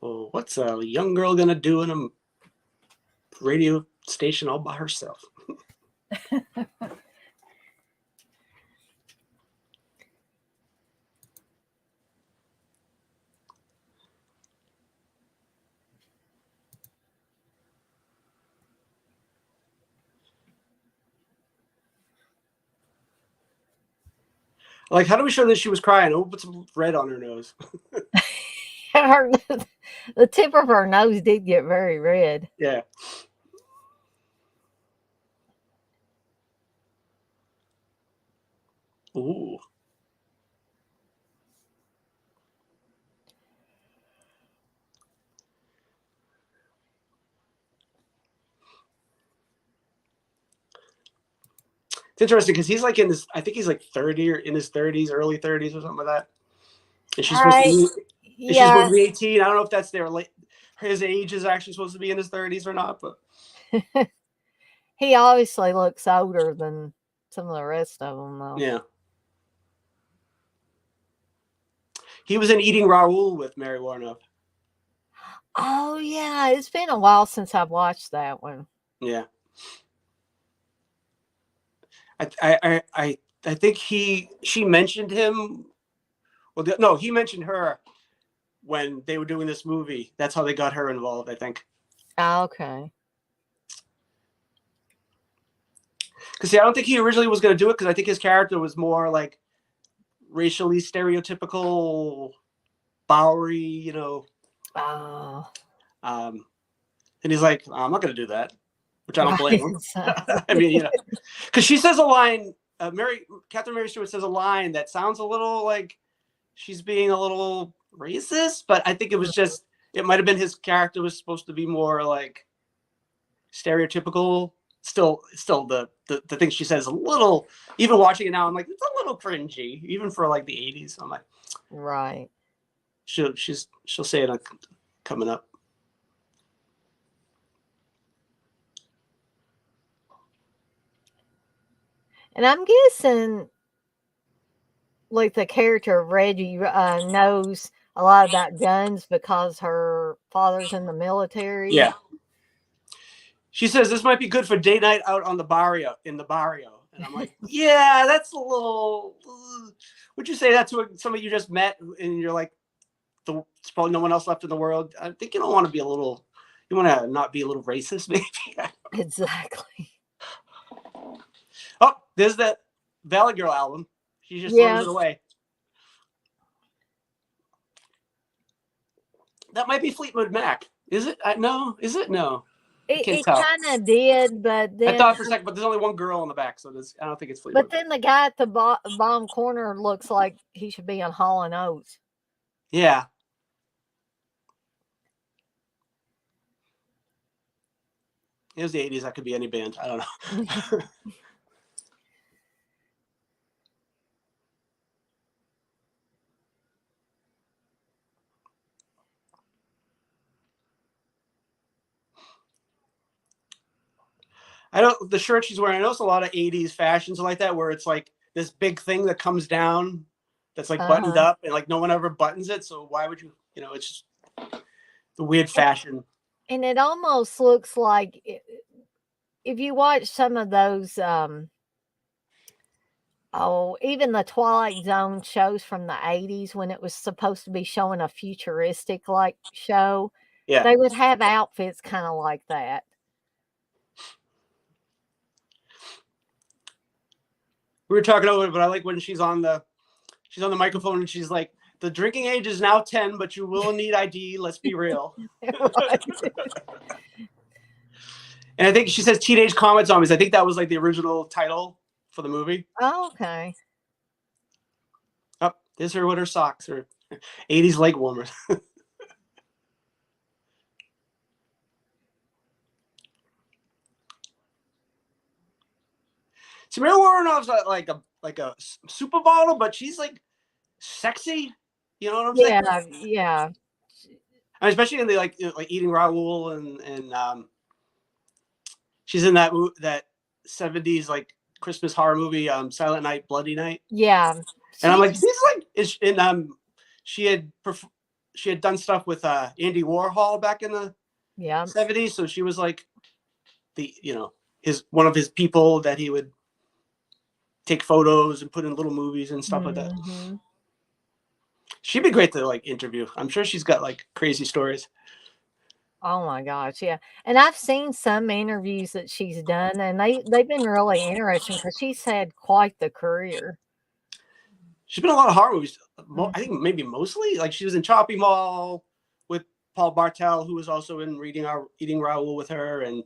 Well, what's a young girl gonna do in a radio station all by herself? Like, how do we show that she was crying? Oh, put some red on her nose. Her, the tip of her nose did get very red. Yeah. Ooh. It's interesting because he's like in his, I think he's like 30 or in his 30s, early 30s or something like that. And she's supposed to be, and she's supposed to be 18. I don't know if that's their late. His age is actually supposed to be in his 30s or not, but he obviously looks older than some of the rest of them, though. yeah. He was in Eating Raoul with Mary Warnock. Oh yeah, it's been a while since I've watched that one. Yeah. I think she mentioned him. Well, no, he mentioned her when they were doing this movie. That's how they got her involved, I think. Oh, okay. Because see, I don't think he originally was going to do it because I think his character was more like racially stereotypical, Bowery, you know. Oh. And he's like, I'm not going to do that, which I don't blame him. I mean, you know, because she says a line. Catherine Mary Stewart says a line that sounds a little like she's being a little racist, but I think it was just, it might have been his character was supposed to be more like stereotypical. Still the thing she says a little, even watching it now, I'm like, it's a little cringy, even for like the 80s. I'm like, right. She'll say it coming up. And I'm guessing, like, the character of Reggie knows a lot about guns because her father's in the military. Yeah. She says this might be good for date night out on the barrio, in the barrio. And I'm like, yeah, that's a little. Would you say that to somebody you just met and you're like, there's probably no one else left in the world? I think you don't want to be a little. You want to not be a little racist, maybe. Exactly. Oh, there's that Valley Girl album. She just throws it away. That might be Fleetwood Mac. Is it? No. Is it? No. It kind of did, but then I thought for a second, but there's only one girl on the back, so I don't think it's Fleetwood. But then the guy at the bottom corner looks like he should be on Hall & Oates. Yeah. It was the 80s. That could be any band. I don't know. I know the shirt she's wearing. I know it's a lot of 80s fashions like that, where it's like this big thing that comes down that's like buttoned up and like no one ever buttons it. So why would you, it's just the weird fashion. And it almost looks like if you watch some of those, even the Twilight Zone shows from the 80s when it was supposed to be showing a futuristic like show, they would have outfits kind of like that. We were talking over it, but I like when she's on the microphone and she's like, the drinking age is now 10, but you will need ID. Let's be real. And I think she says Teenage Comet Zombies. I think that was like the original title for the movie. Oh, okay. Oh, there's her with her socks, her 80s leg warmers. Samira Warnoff's like a supermodel, but she's like sexy. You know what I'm saying? Yeah. I mean, especially in the like Eating Raoul and she's in that 70s like Christmas horror movie, Silent Night, Bloody Night. Yeah. And I'm like, she's like, she had done stuff with Andy Warhol back in the 70s. So she was like one of his people that he would take photos and put in little movies and stuff like that. She'd be great to like interview. I'm sure she's got like crazy stories. Oh my gosh, yeah. And I've seen some interviews that she's done, and they've been really interesting because she's had quite the career. She's been in a lot of horror movies. I think maybe mostly. Like she was in Chopping Mall with Paul Bartel, who was also in Eating Raoul with her, and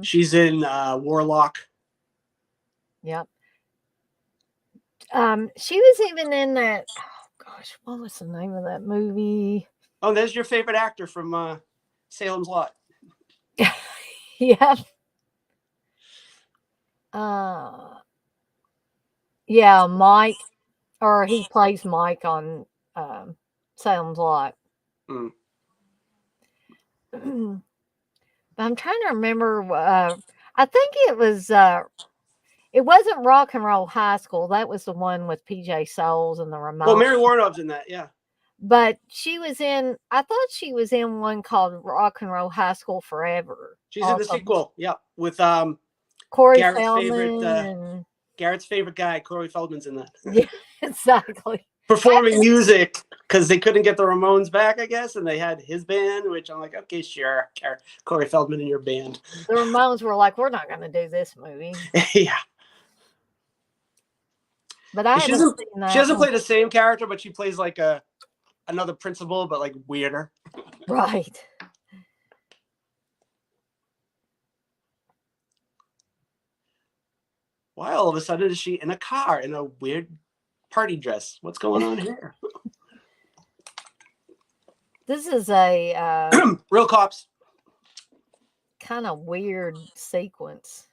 she's in Warlock. Yep. She was even in that. Oh gosh, what was the name of that movie? Oh, there's your favorite actor from Salem's Lot. Yeah. Yeah, Mike, or he plays Mike on Salem's Lot. But I'm trying to remember. I think it was. It wasn't Rock and Roll High School. That was the one with PJ Souls and the Ramones. Well, Mary Warnov's in that, yeah. But she was in. I thought she was in one called Rock and Roll High School Forever. She's in the sequel, yeah, with Corey Garrett's Feldman. Garrett's favorite guy, Corey Feldman's in that. Yeah, exactly. Performing music because they couldn't get the Ramones back, I guess, and they had his band, which I'm like, okay, sure, Corey Feldman in your band. The Ramones were like, we're not going to do this movie. Yeah. But she doesn't play the same character, but she plays like another principal, but like weirder. Right. Why all of a sudden is she in a car in a weird party dress? What's going on here? This is a Real Cops. Kind of weird sequence.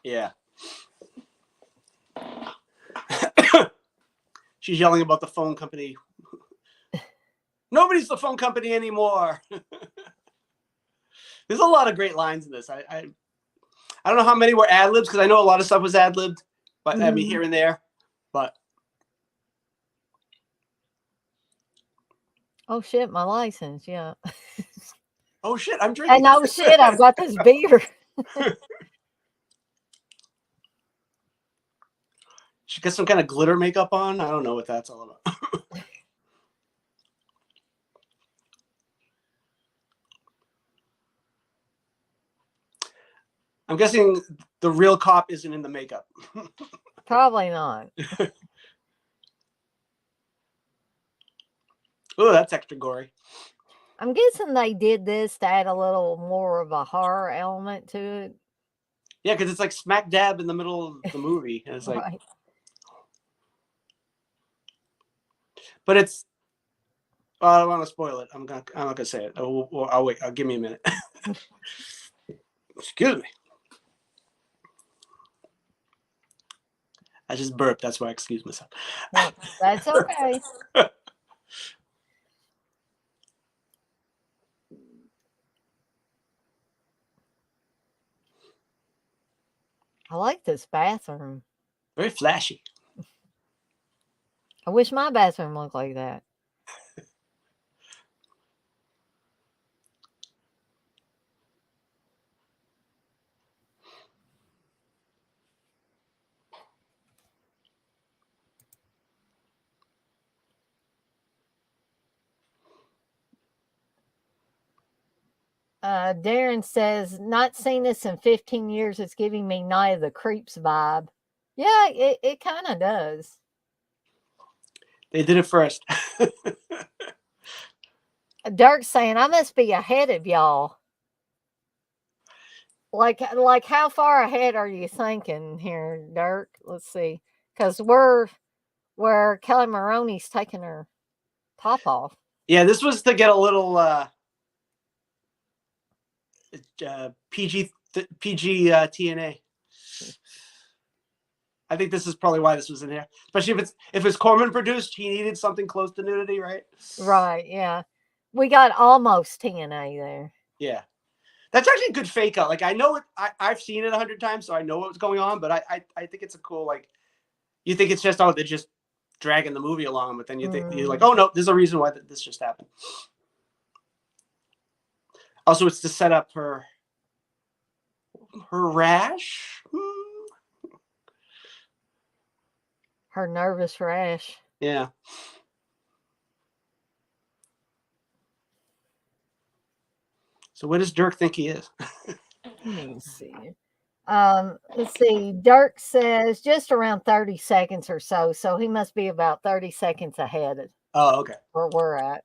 Yeah. She's yelling about the phone company. Nobody's the phone company anymore. There's a lot of great lines in this. I don't know how many were ad libs because I know a lot of stuff was ad libbed, but I mean here and there. But oh shit, my license, yeah. Oh shit, I'm drinking. And oh shit, I've got this beer. She got some kind of glitter makeup on. I don't know what that's all about. I'm guessing the real cop isn't in the makeup. Probably not. Oh, that's extra gory. I'm guessing they did this to add a little more of a horror element to it. Yeah, because it's like smack dab in the middle of the movie. And it's like, right. But it's. I don't want to spoil it. I'm not gonna say it. I'll wait. Give me a minute. Excuse me. I just burped. That's why I excuse myself. Well, that's okay. I like this bathroom. Very flashy. I wish my bathroom looked like that. Darren says, not seen this in 15 years. It's giving me Night of the Creeps vibe. Yeah, it kind of does. They did it first. Dirk's saying, I must be ahead of y'all. Like how far ahead are you thinking here, Dirk? Let's see. Because we're Kelly Maroney's taking her top off. Yeah, this was to get a little PG TNA. I think this is probably why this was in here, especially if it's Corman produced. He needed something close to nudity, right? Right. Yeah, we got almost TNA there. Yeah, that's actually a good fake out. Like I know it. I've seen it 100 times, so I know what's going on. But I think it's a cool like. You think it's just they're just dragging the movie along, but then you think you're like, oh no, there's a reason why this just happened. Also, it's to set up her rash. Her nervous rash. Yeah. So where does Dirk think he is? Let me see. Let's see. Dirk says just around 30 seconds or so. So he must be about 30 seconds ahead of Oh, okay. where we're at.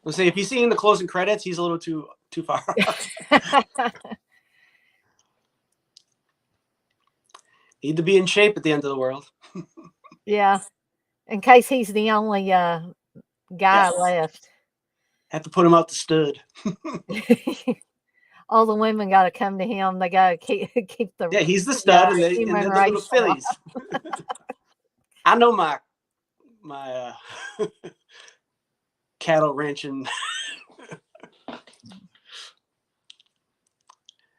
Let's say if he's seeing the closing credits, he's a little too far. Need to be in shape at the end of the world. Yeah. In case he's the only guy left. Have to put him out the stud. All the women got to come to him. They got to keep the he's the stud, and they're the little fillies. I know my cattle ranching, and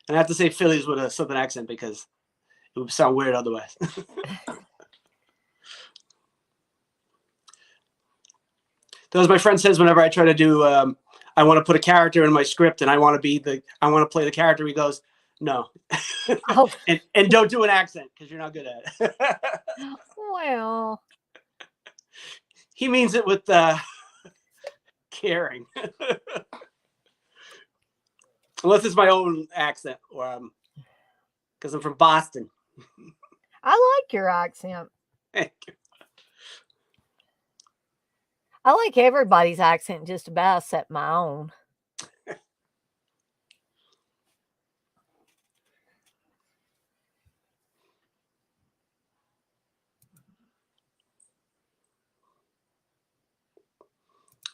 I have to say fillies with a southern accent because it would sound weird otherwise. That was my friend says whenever I try to do. I want to put a character in my script, and I want to play the character. He goes, no, and don't do an accent because you're not good at it. Well, he means it with caring, unless it's my own accent, or because I'm from Boston. I like your accent. Thank you. I like everybody's accent just about except my own.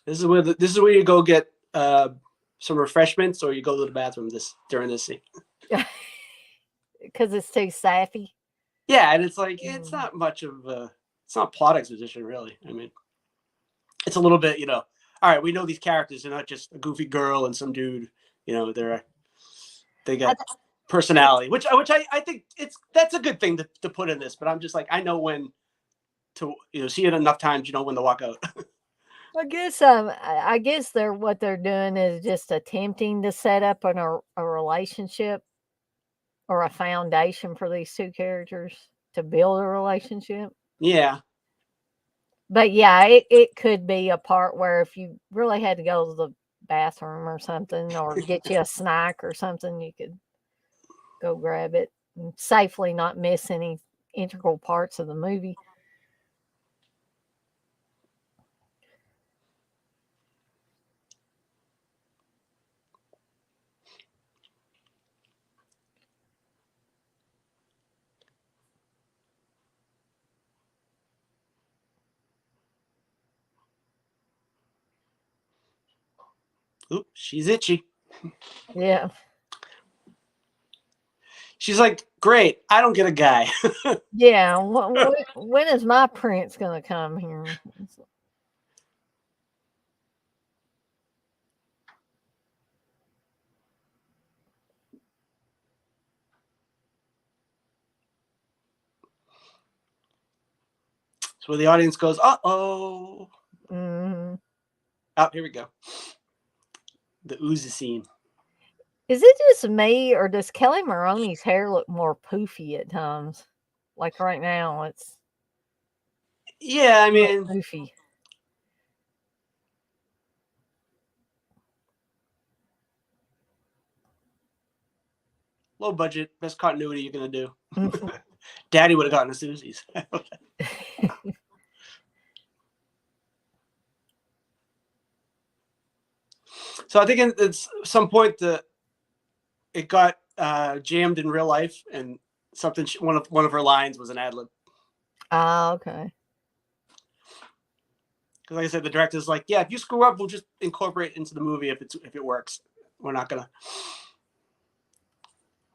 This is where you go get some refreshments, or you go to the bathroom during this scene. Because it's too sappy. Yeah, and it's like it's not much of it's not plot exposition really. I mean, it's a little bit, all right, we know these characters. They're not just a goofy girl and some dude. They got personality, which I think that's a good thing to put in this. But I'm just like, I know when to see it enough times, when to walk out. I guess what they're doing is just attempting to set up a relationship or a foundation for these two characters to build a relationship. Yeah. But yeah, it could be a part where if you really had to go to the bathroom or something, or get you a snack or something, you could go grab it and safely not miss any integral parts of the movie. Oop, she's itchy. Yeah. She's like, great, I don't get a guy. Yeah. When is my prince going to come here? So where the audience goes, uh-oh. Mm-hmm. Oh, here we go. The oozy scene. Is it just me, or does Kelly Maroney's hair look more poofy at times? Like right now, it's I mean, poofy. Low budget, best continuity you're gonna do. Daddy would have gotten a Susie's. So I think at some point it got jammed in real life, and something one of her lines was an ad lib. Ah, okay. Because like I said, the director's like, yeah, if you screw up, we'll just incorporate it into the movie if it works. We're not gonna.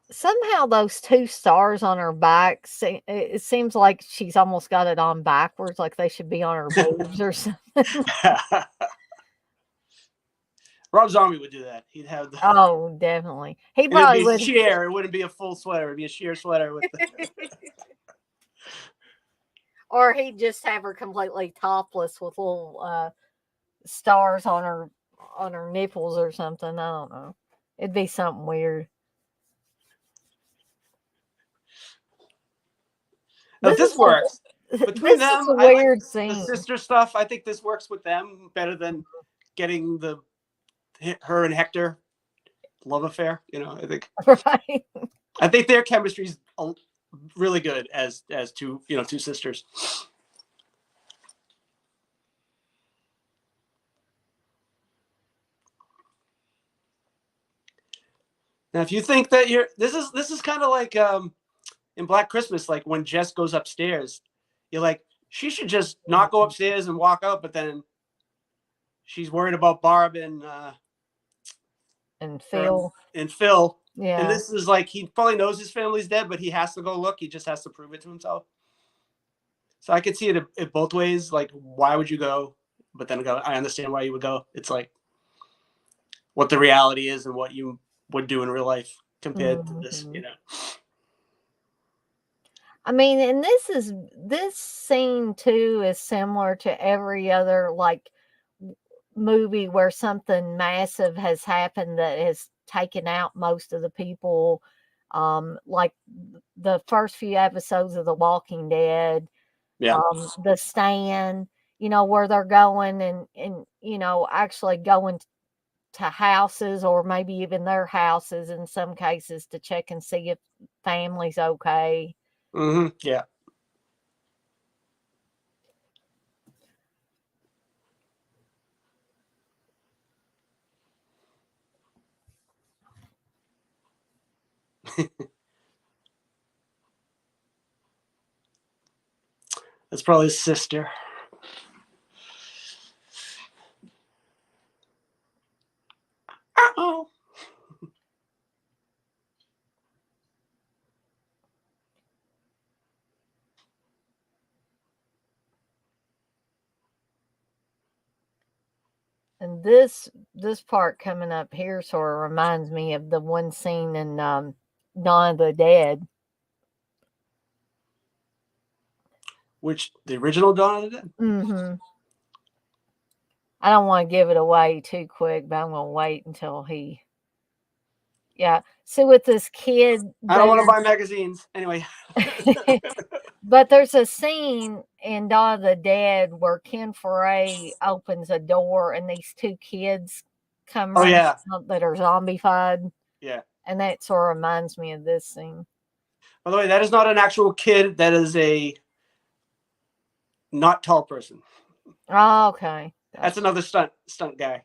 Somehow those two stars on her back, it seems like she's almost got it on backwards, like they should be on her boobs or something. Rob Zombie would do that. He'd have Oh, definitely. He probably would. Sheer. It wouldn't be a full sweater. It'd be a sheer sweater with. Or he'd just have her completely topless with little stars on her on her nipples or something. I don't know. It'd be something weird. Now this works between This is them. a I like weird the scene. sister stuff. I think this works with them better than getting her and Hector love affair. You know, Right. I think their chemistry is really good as two sisters. Now, if you think that this is kind of like in Black Christmas, like when Jess goes upstairs, you're like, she should just not go upstairs and walk out, but then she's worried about Barb and Phil. Phil. Yeah. And this is like, he probably knows his family's dead, but he has to go look. He just has to prove it to himself. So I could see it both ways. Like, why would you go? But then I understand why you would go. It's like what the reality is and what you would do in real life compared to this, you know. I mean, and this scene too is similar to every other like movie where something massive has happened that has taken out most of the people. Like the first few episodes of The Walking Dead, Yeah. The Stand, where they're going and actually going to houses or maybe even their houses in some cases to check and see if family's okay. Yeah. That's probably his sister. Uh-oh. And this part coming up here sort of reminds me of the one scene in Dawn of the Dead. Which, the original Dawn of the Dead? Mm-hmm. I don't want to give it away too quick, but I'm going to wait until he... Yeah. So with this kid... I don't want to buy magazines. Anyway. But there's a scene in Dawn of the Dead where Ken Foray opens a door and these two kids come running out that are zombified. Yeah. And that sort of reminds me of this scene. By the way, that is not an actual kid. That is a not tall person. Oh, okay. That's another stunt guy.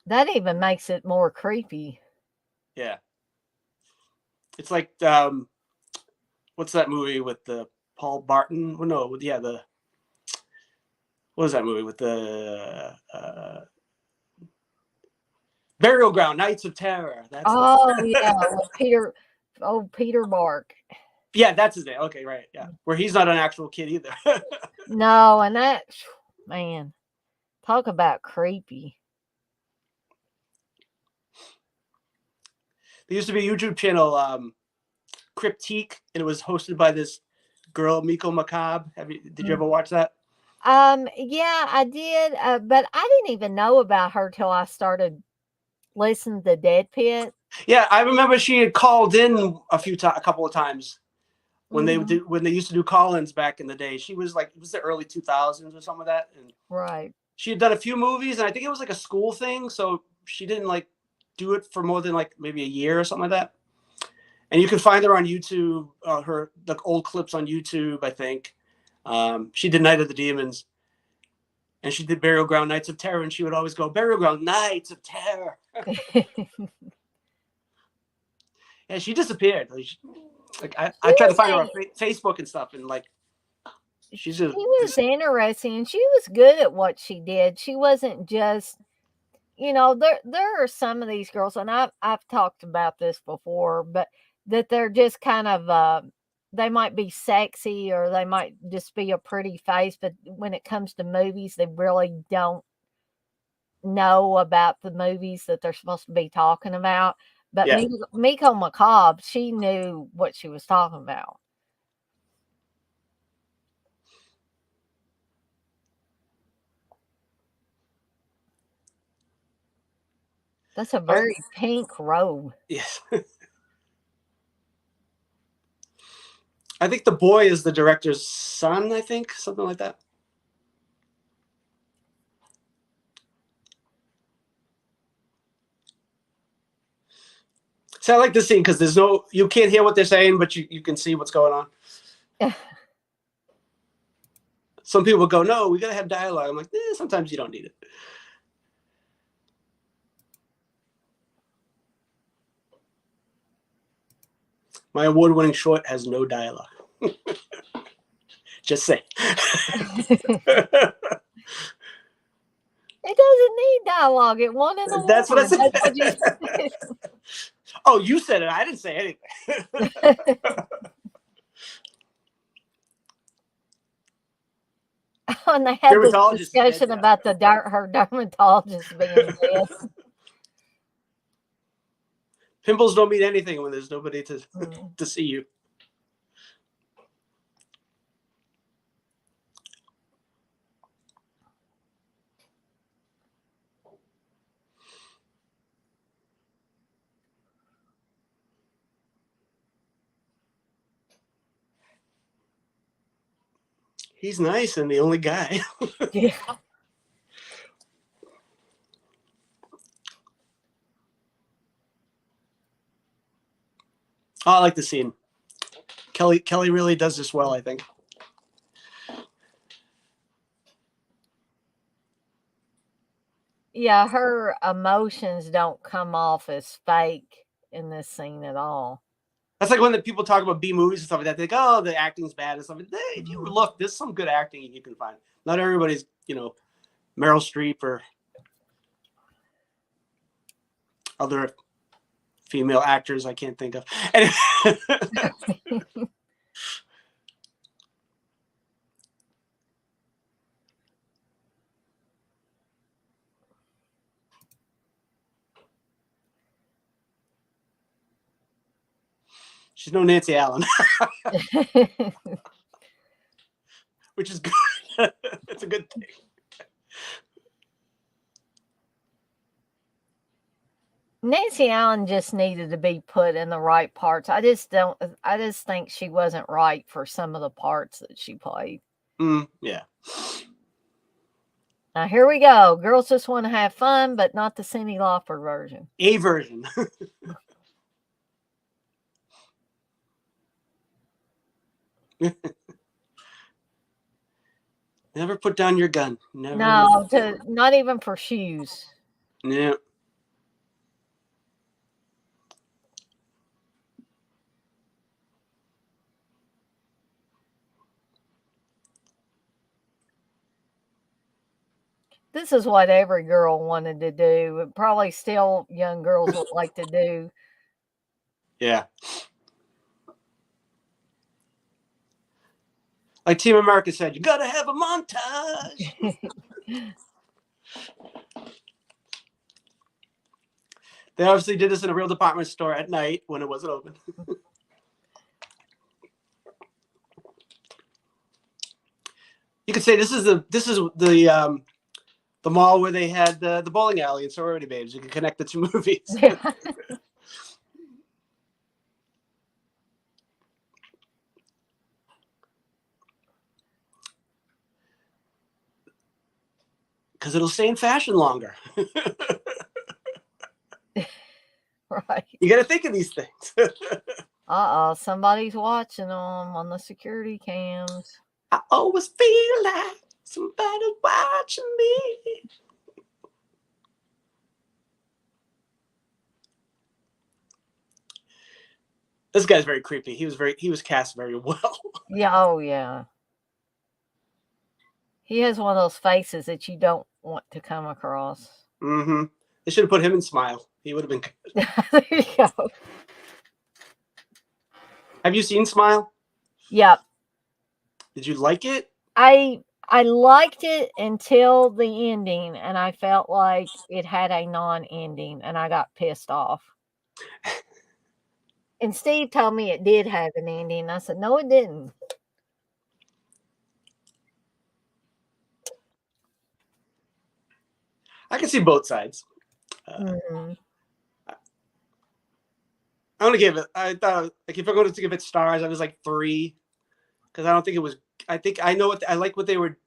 That even makes it more creepy. Yeah. It's like what's that movie with the Paul Barton? Well, no, yeah, what was that movie with the Burial Ground, Nights of Terror? That's yeah, with Peter Bark. Yeah, that's his name. Okay, right. Yeah, where he's not an actual kid either. No, and that, man, talk about creepy. There used to be a YouTube channel, Critique, and it was hosted by this girl, Miko Macabre. Did you ever watch that? Yeah, I did, but I didn't even know about her till I started listening to Dead Pit. Yeah, I remember she had called in a couple of times when they used to do call-ins back in the day. She was like, it was the early 2000s or something like that, and right. She had done a few movies, and I think it was like a school thing, so she didn't like do it for more than like maybe a year or something like that. And you can find her on YouTube, the old clips on YouTube, I think. She did Night of the Demons, and she did Burial Ground Nights of Terror, and she would always go, Burial Ground Nights of Terror. Yeah, she disappeared. I tried to find her on Facebook and stuff, and like, she was interesting, and she was good at what she did. She wasn't just, there are some of these girls, and I've talked about this before, but that they're just kind of, they might be sexy or they might just be a pretty face, but when it comes to movies, they really don't know about the movies that they're supposed to be talking about. But yeah. Miko Macabre, she knew what she was talking about. That's a very pink robe. Yes. I think the boy is the director's son, I think, something like that. So I like this scene because you can't hear what they're saying, but you can see what's going on. Some people go, no, we got to have dialogue. I'm like, sometimes you don't need it. My award-winning short has no dialogue. Just say. It doesn't need dialogue. It won an award. That's what I said. That's what you said. Oh, you said it. I didn't say anything. And they had this discussion about her dermatologist being dead. Pimples don't mean anything when there's nobody to see you. He's nice and the only guy. Yeah. Oh, I like the scene. Kelly really does this well, I think. Yeah, her emotions don't come off as fake in this scene at all. That's like when the people talk about B movies and stuff like that. They think, oh, the acting's bad and stuff. If you look, there's some good acting you can find. Not everybody's, Meryl Streep or other female actors I can't think of. She's no Nancy Allen. Which is good. It's a good thing. Nancy Allen just needed to be put in the right parts. I just think she wasn't right for some of the parts that she played. Yeah. Now here we go. Girls just want to have fun, but not the Cyndi Lauper version. A version. Never put down your gun. Never. No, not even for shoes. Yeah. This is what every girl wanted to do. Probably still young girls would like to do. Yeah. Like Team America said, you gotta have a montage. They obviously did this in a real department store at night when it wasn't open. You could say this is the mall where they had the bowling alley and Sorority Babes. You can connect the two movies. Yeah. Because it'll stay in fashion longer. Right. You got to think of these things. Somebody's watching them on the security cams. I always feel like somebody's watching me. This guy's very creepy. He was cast very well. Yeah, oh yeah. He has one of those faces that you don't want to come across. Mm-hmm. They should have put him in Smile. He would have been good. There you go. Have you seen Smile? Yep. Did you like it? I liked it until the ending, and I felt like it had a non-ending, and I got pissed off. And Steve told me it did have an ending. I said, no, it didn't. I can see both sides. gonna give it. I thought like if I'm going to give it stars, I was like 3 because I don't think it was. I think I know what I like what they were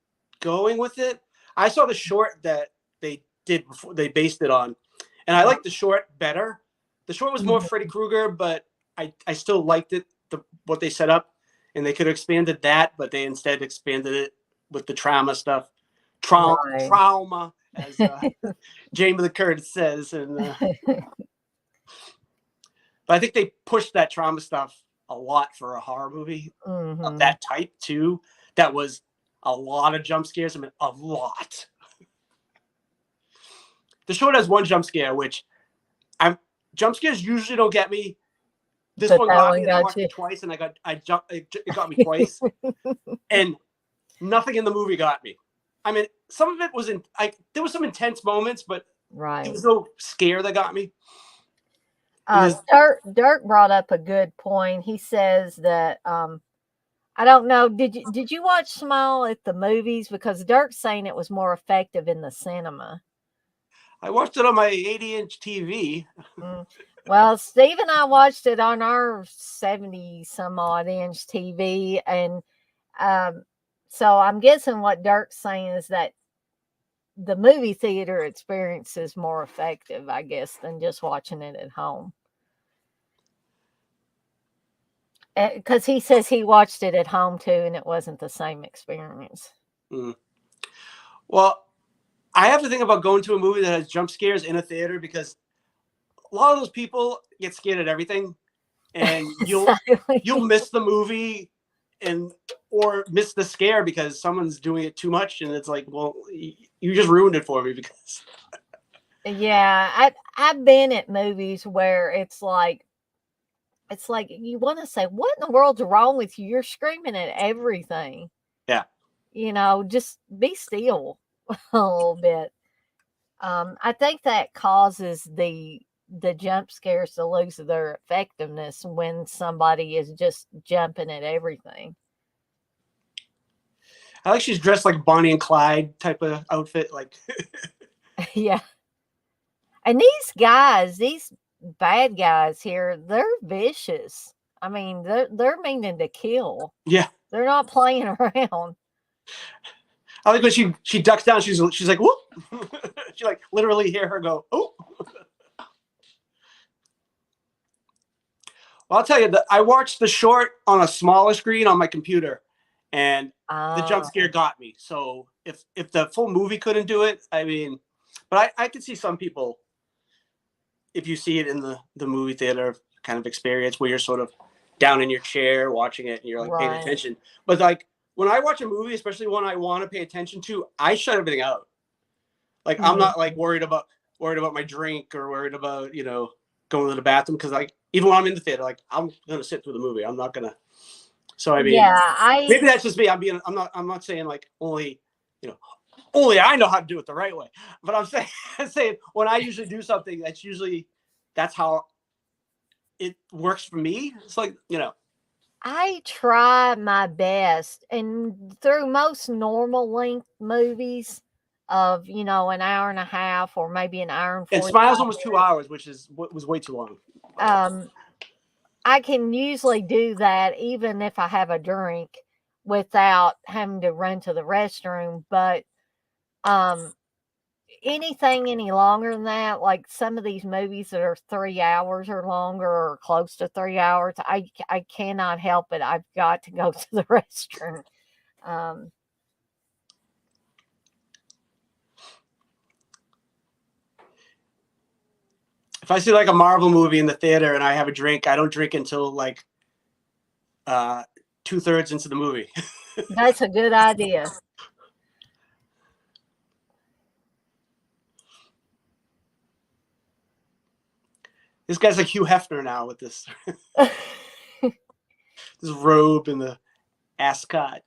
going with it. I saw the short that they did before they based it on, and I liked the short better. The short was more Freddy Krueger, but I still liked it what they set up, and they could have expanded that, but they instead expanded it with the trauma stuff. Trauma, as Jamie Lee Curtis says, and but I think they pushed that trauma stuff a lot for a horror movie of that type too. That was a lot of jump scares. I mean, a lot. The short has one jump scare, which jump scares usually don't get me. This one got me, and I watched it twice, and it got me twice, and nothing in the movie got me. I mean, some of it was there was some intense moments, but there was no scare that got me. Dirk brought up a good point. He says that I don't know. Did you watch Smile at the movies? Because Dirk's saying it was more effective in the cinema. I watched it on my 80-inch TV. Well, Steve and I watched it on our 70-some-odd-inch TV, and so I'm guessing what Dirk's saying is that the movie theater experience is more effective, I guess, than just watching it at home. Because he says he watched it at home too, and it wasn't the same experience. Well, I have to think about going to a movie that has jump scares in a theater because a lot of those people get scared at everything, and you'll miss the movie or miss the scare because someone's doing it too much, and it's like, well, you just ruined it for me because. Yeah, I've been at movies where it's like you want to say, what in the world's wrong with you? You're screaming at everything. Yeah. Just be still a little bit. I think that causes the jump scares to lose their effectiveness when somebody is just jumping at everything. I like she's dressed like Bonnie and Clyde type of outfit. Like, yeah. And these bad guys here, they're vicious. I mean, they're meaning to kill. Yeah. They're not playing around. I like when she ducks down. She's like, whoop. She like literally hear her go, oh. Well, I'll tell you that I watched the short on a smaller screen on my computer, and the jump scare got me. So if the full movie couldn't do it, I mean, but I could see some people, if you see it in the movie theater kind of experience where you're sort of down in your chair watching it and you're like paying attention. But like when I watch a movie, especially one I want to pay attention to, I shut everything out. Like I'm not like worried about my drink or worried about, going to the bathroom. Cause like, even when I'm in the theater, like I'm going to sit through the movie. I'm not going to. So, I mean, maybe that's just me. I'm not saying like only I know how to do it the right way, but I'm saying when I usually do something, that's how it works for me. It's like, I try my best, and through most normal length movies of, an hour and a half or maybe an hour and 45 And Smile's almost 2 hours, which was way too long. I can usually do that even if I have a drink without having to run to the restroom. But anything any longer than that, like some of these movies that are 3 hours or longer or close to 3 hours, I cannot help it. I've got to go to the restroom. If I see like a Marvel movie in the theater and I have a drink, I don't drink until like 2/3 into the movie. That's a good idea. This guy's like Hugh Hefner now with this this robe and the ascot.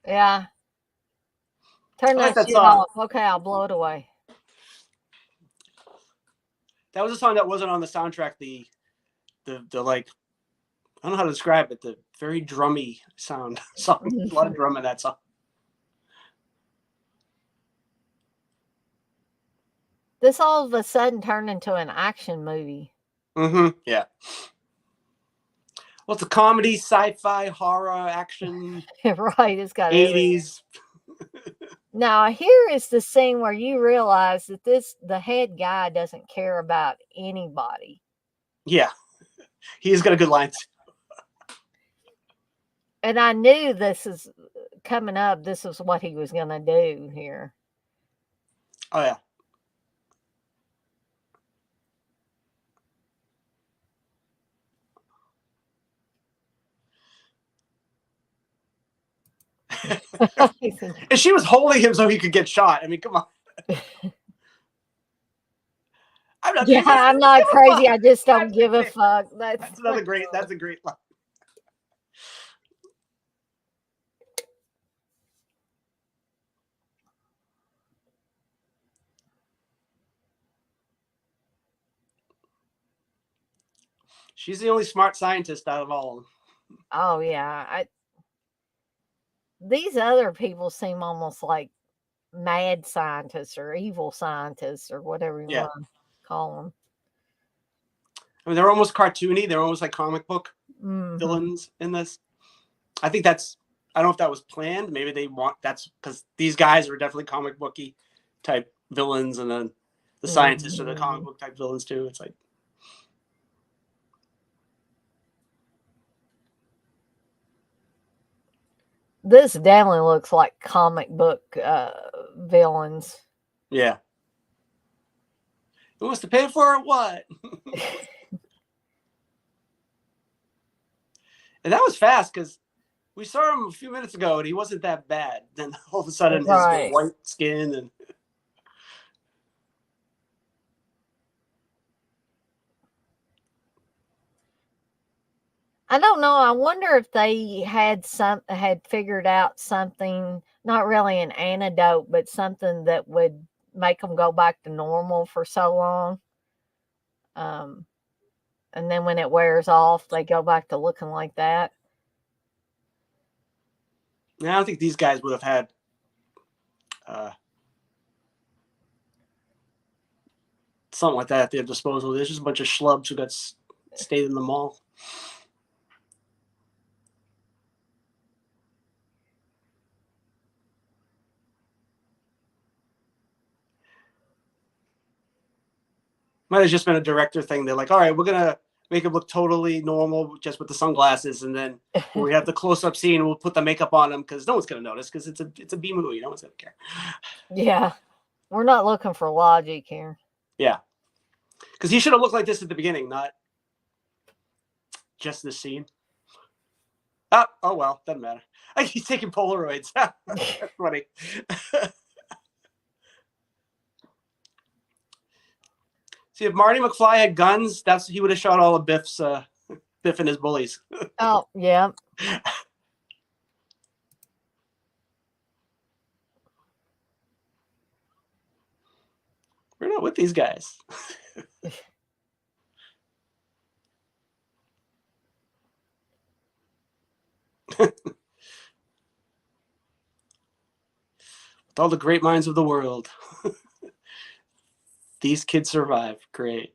Yeah. Turn that shit off. Okay, I'll blow it away. That was a song that wasn't on the soundtrack. The like I don't know how to describe it. The very drummy sound song. A lot of drum in that song. This all of a sudden turned into an action movie. Yeah. Well, it's a comedy, sci-fi, horror, action. Right, it's got 80s. Now, here is the scene where you realize that the head guy doesn't care about anybody. Yeah. He's got a good line. And I knew this is coming up. This is what he was going to do here. Oh, yeah. And she was holding him so he could get shot. I mean, come on. I'm not crazy. I'm not crazy. I just don't give a fuck. That's another great. That's a great line. She's the only smart scientist out of all of them. Oh yeah, these other people seem almost like mad scientists or evil scientists or whatever you want to call them. I mean, they're almost cartoony. They're almost like comic book villains in this. I think that's. I don't know if that was planned. Maybe they want that's because these guys are definitely comic booky type villains, and then the scientists are the comic book type villains too. It's like. This definitely looks like comic book villains. Yeah. Who wants to pay for it? What? And that was fast because we saw him a few minutes ago and he wasn't that bad. Then all of a sudden his white skin and. I don't know. I wonder if they had figured out something, not really an antidote, but something that would make them go back to normal for so long. And then when it wears off, they go back to looking like that. I don't think these guys would have had something like that at their disposal. There's just a bunch of schlubs who got stayed in the mall. Might have just been a director thing. They're like, all right, we're going to make it look totally normal just with the sunglasses. And then when we have the close-up scene, we'll put the makeup on them because no one's going to notice because it's a B movie. No one's going to care. Yeah. We're not looking for logic here. Yeah. Because he should have looked like this at the beginning, not just this scene. Oh well, doesn't matter. He's taking Polaroids. That's funny. See, if Marty McFly had guns, he would have shot all of Biff and his bullies. Oh, yeah. We're not with these guys. With all the great minds of the world. These kids survive. Great.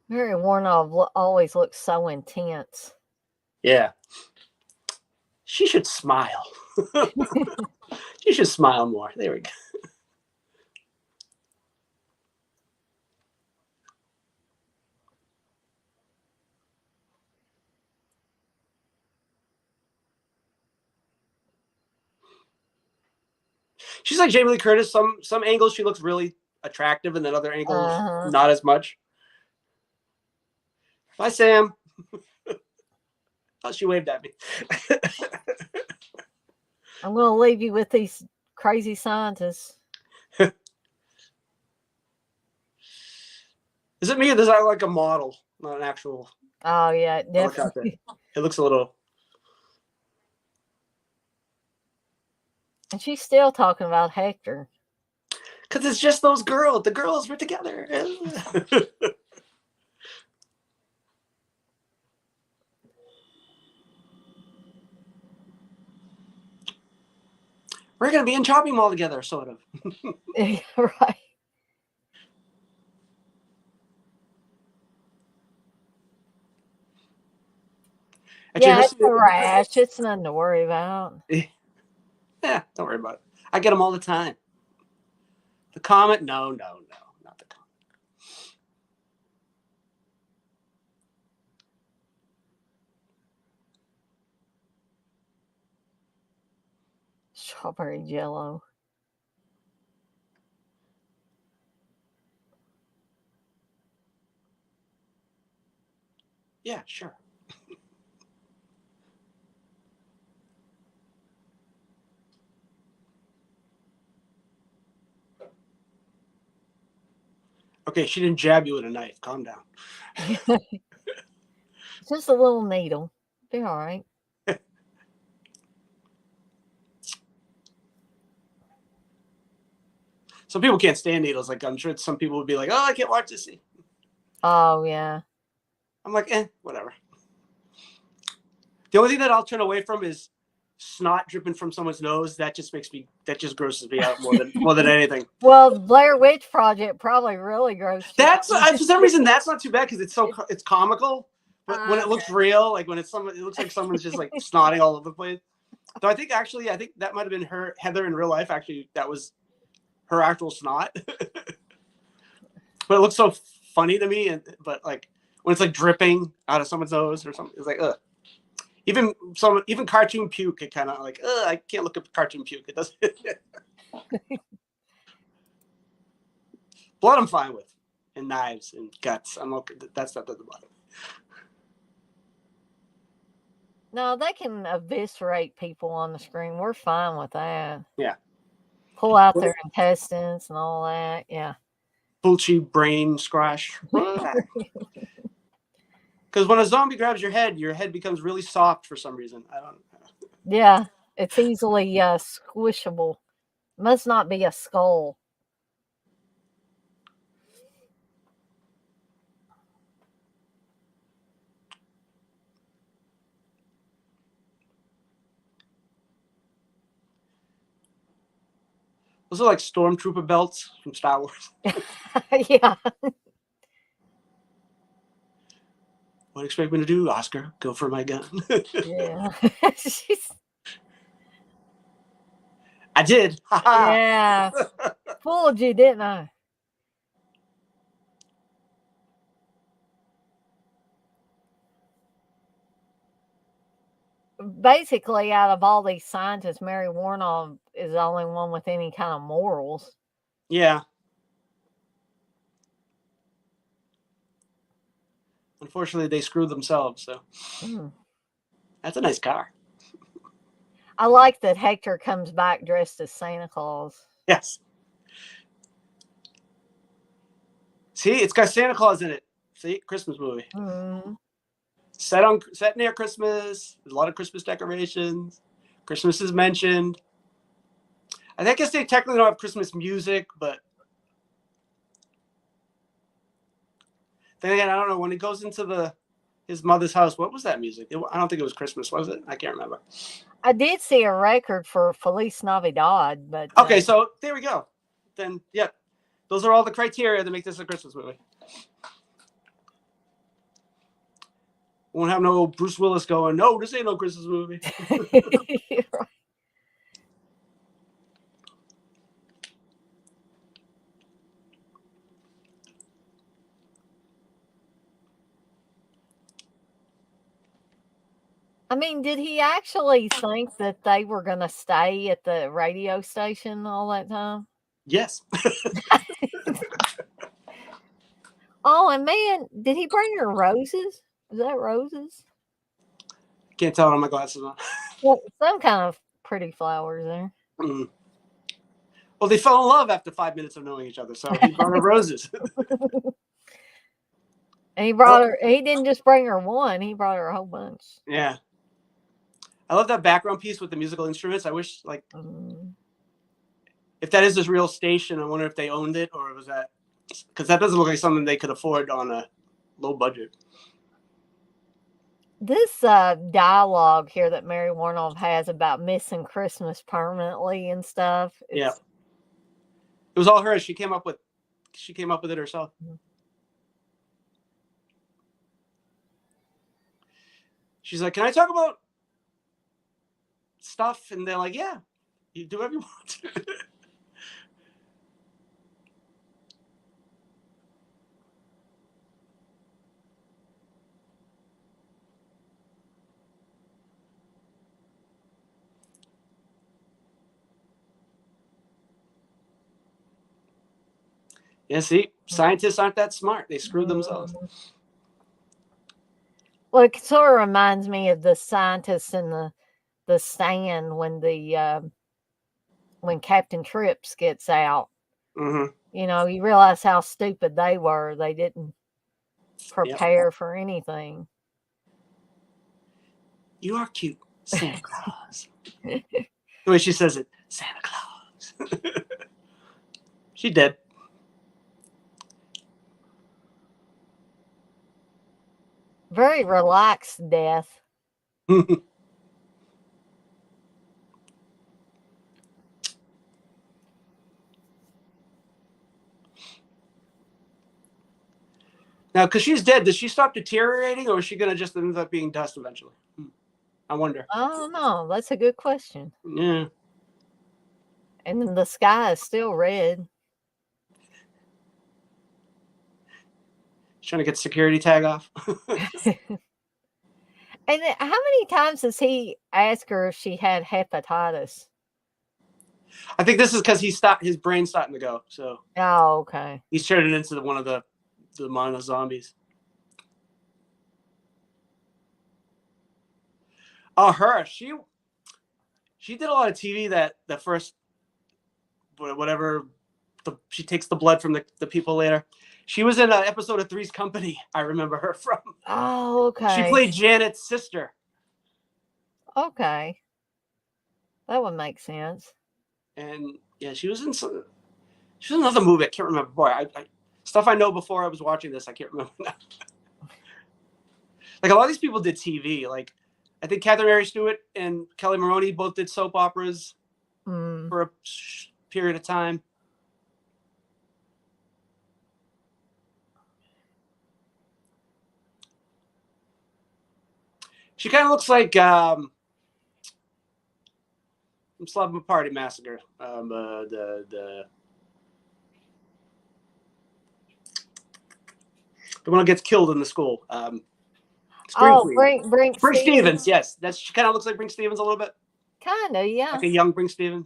Mary Warnow always looks so intense. Yeah. She should smile. She should smile more. There we go. She's like Jamie Lee Curtis. Some angles she looks really attractive, and then other angles not as much. Bye, Sam. Oh, she waved at me. I'm going to leave you with these crazy scientists. Is it me or does that look like a model, not an actual? Oh, yeah, definitely. It looks a little. And she's still talking about Hector. Because it's just those girls. The girls were together. We're going to be in shopping mall together, sort of. Right. Yeah, it's a rash. It's nothing to worry about. Yeah, don't worry about it. I get them all the time. The Comet? No, not the Comet. Strawberry jello. Yeah, sure. Okay, she didn't jab you with a knife. Calm down. Just a little needle. Be all right. Some people can't stand needles. Like, I'm sure some people would be like, oh, I can't watch this. Oh, yeah. I'm like, whatever. The only thing that I'll turn away from is snot dripping from someone's nose. That just grosses me out more than anything. Well, Blair Witch Project probably really gross. That's for some reason that's not too bad because it's comical. But when it looks real, like when it looks like someone's just like snotting all over the place. So I think that might have been Heather in real life. Actually, that was her actual snot. But it looks so funny to me. But like when it's like dripping out of someone's nose or something, it's like ugh. Even cartoon puke, it kind of like ugh. I can't look at cartoon puke. It doesn't. Blood, I'm fine with, and knives and guts. I'm okay. That's not the bottom. No, they can eviscerate people on the screen. We're fine with that. Yeah. Pull out their intestines and all that. Yeah. Fulci brain squash. Because when a zombie grabs your head becomes really soft for some reason. I don't know. Yeah. It's easily squishable. Must not be a skull. Those are like stormtrooper belts from Star Wars. Yeah. What do you expect me to do, Oscar? Go for my gun. Yeah. I did. Yeah. Fooled you, didn't I? Basically, out of all these scientists, Mary Warnow is the only one with any kind of morals. Yeah. Unfortunately, they screwed themselves. So that's a nice car. I like that Hector comes back dressed as Santa Claus. Yes. See, it's got Santa Claus in it. See, Christmas movie. Mm-hmm. Set near Christmas. There's a lot of Christmas decorations. Christmas is mentioned. I guess they technically don't have Christmas music, but then again, I don't know. When he goes into his mother's house, what was that music? I don't think it was Christmas, was it? I can't remember. I did see a record for Feliz Navidad, but okay, so there we go. Then, yeah, those are all the criteria to make this a Christmas movie. Won't have no Bruce Willis going, no, this ain't no Christmas movie. Right. I mean, did he actually think that they were going to stay at the radio station all that time? Yes. Oh, and man, did he bring her roses? Is that roses? Can't tell it on my glasses on. Well, some kind of pretty flowers there. Mm. Well, they fell in love after 5 minutes of knowing each other, so he brought her roses. And he brought her. He didn't just bring her one; he brought her a whole bunch. Yeah. I love that background piece with the musical instruments. I wish, like, if that is this real station, I wonder if they owned it or was that, because that doesn't look like something they could afford on a low budget. This dialogue here that Mary Warnoff has about missing Christmas permanently and stuff. Yeah, it was all her. She came up with it herself. She's like, "Can I talk about stuff?" And they're like, "Yeah, you do whatever you want." Yeah, see, scientists aren't that smart. They screwed themselves. Well, it sort of reminds me of the scientists in the stand when Captain Trips gets out. Mm-hmm. You know, you realize how stupid they were. They didn't prepare for anything. You are cute, Santa Claus. The way she says it, Santa Claus. She did. Very relaxed death. Now, because she's dead, does she stop deteriorating, or is she going to just end up being dust eventually? I wonder. I don't know. That's a good question. Yeah. And then the sky is still red. Trying to get security tag off. And how many times does he ask her if she had hepatitis? I think this is because his brain's starting to go. So Oh, okay. He's turning into one of the mono zombies. Oh, her. She did a lot of TV that the first whatever she takes the blood from the people later. She was in an episode of Three's Company. I remember her from. Oh, okay. She played Janet's sister. Okay. That would make sense. And yeah, she was in another movie. I can't remember. Boy, stuff I know before I was watching this, I can't remember now. Like a lot of these people did TV. Like I think Catherine Mary Stewart and Kelly Maroney both did soap operas for a period of time. She kind of looks like from Slumber Party Massacre. The one who gets killed in the school. Brink Stevens. Yes, she kind of looks like Brink Stevens a little bit. Kind of, yeah. Like a young Brink Stevens.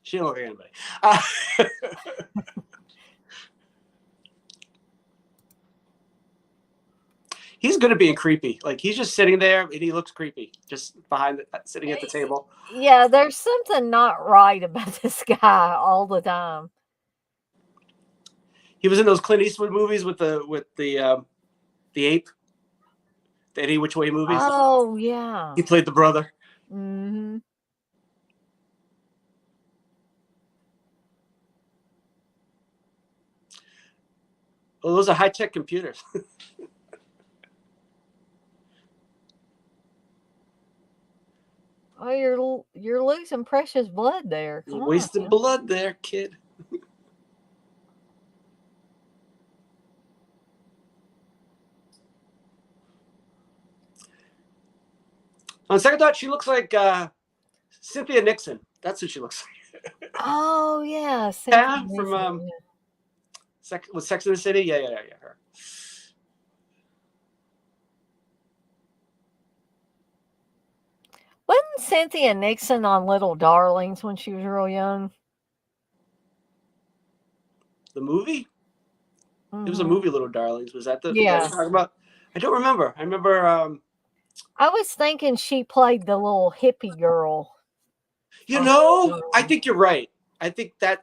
She don't look like anybody. He's good at being creepy. Like he's just sitting there and he looks creepy, just sitting at the table. Yeah, there's something not right about this guy all the time. He was in those Clint Eastwood movies with the ape, the Any Which Way movies. Oh yeah. He played the brother. Mm-hmm. Well, those are high-tech computers. Oh, you're losing precious blood there. You're wasting blood there, kid. On second thought, she looks like Cynthia Nixon. That's who she looks like. Oh yeah, yeah, from with Sex and the City. Yeah, her. Wasn't Cynthia Nixon on Little Darlings when she was real young? The movie? Mm-hmm. It was a movie, Little Darlings. Was that the that you're talking about? I don't remember. I remember. I was thinking she played the little hippie girl. You know, I think you're right. I think that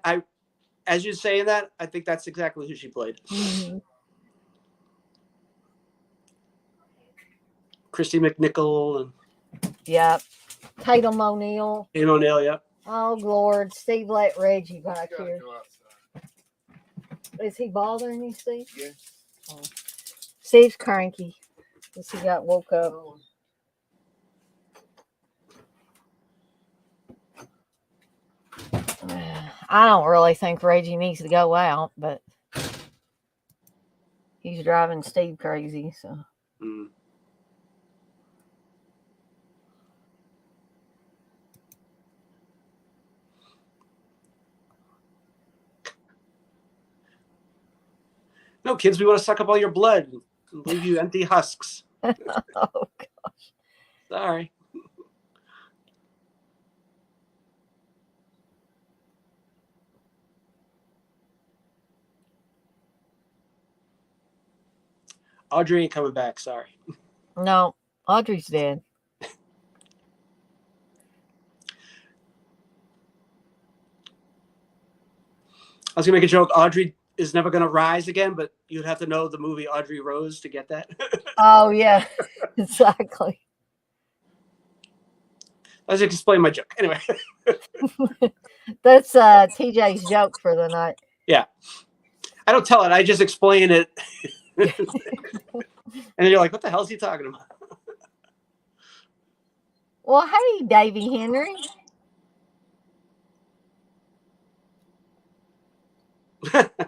as you're saying that, I think that's exactly who she played. Mm-hmm. Christy McNichol and Yep. Tatum O'Neal. Tatum O'Neal, yep. Oh, Lord. Steve, let Reggie back here. Is he bothering you, Steve? Yeah. Oh. Steve's cranky. Because he got woke up. I don't really think Reggie needs to go out, but he's driving Steve crazy, so. Mm. No, kids, we want to suck up all your blood and leave you empty husks. Oh, gosh. Sorry. Audrey ain't coming back. Sorry. No, Audrey's dead. I was gonna make a joke. Audrey is never gonna rise again, but you'd have to know the movie Audrey Rose to get that. Oh, yeah, exactly. Let's explain my joke. Anyway. That's TJ's joke for the night. Yeah. I don't tell it. I just explain it. And then you're like, what the hell is he talking about? Well, hey, Davy Henry.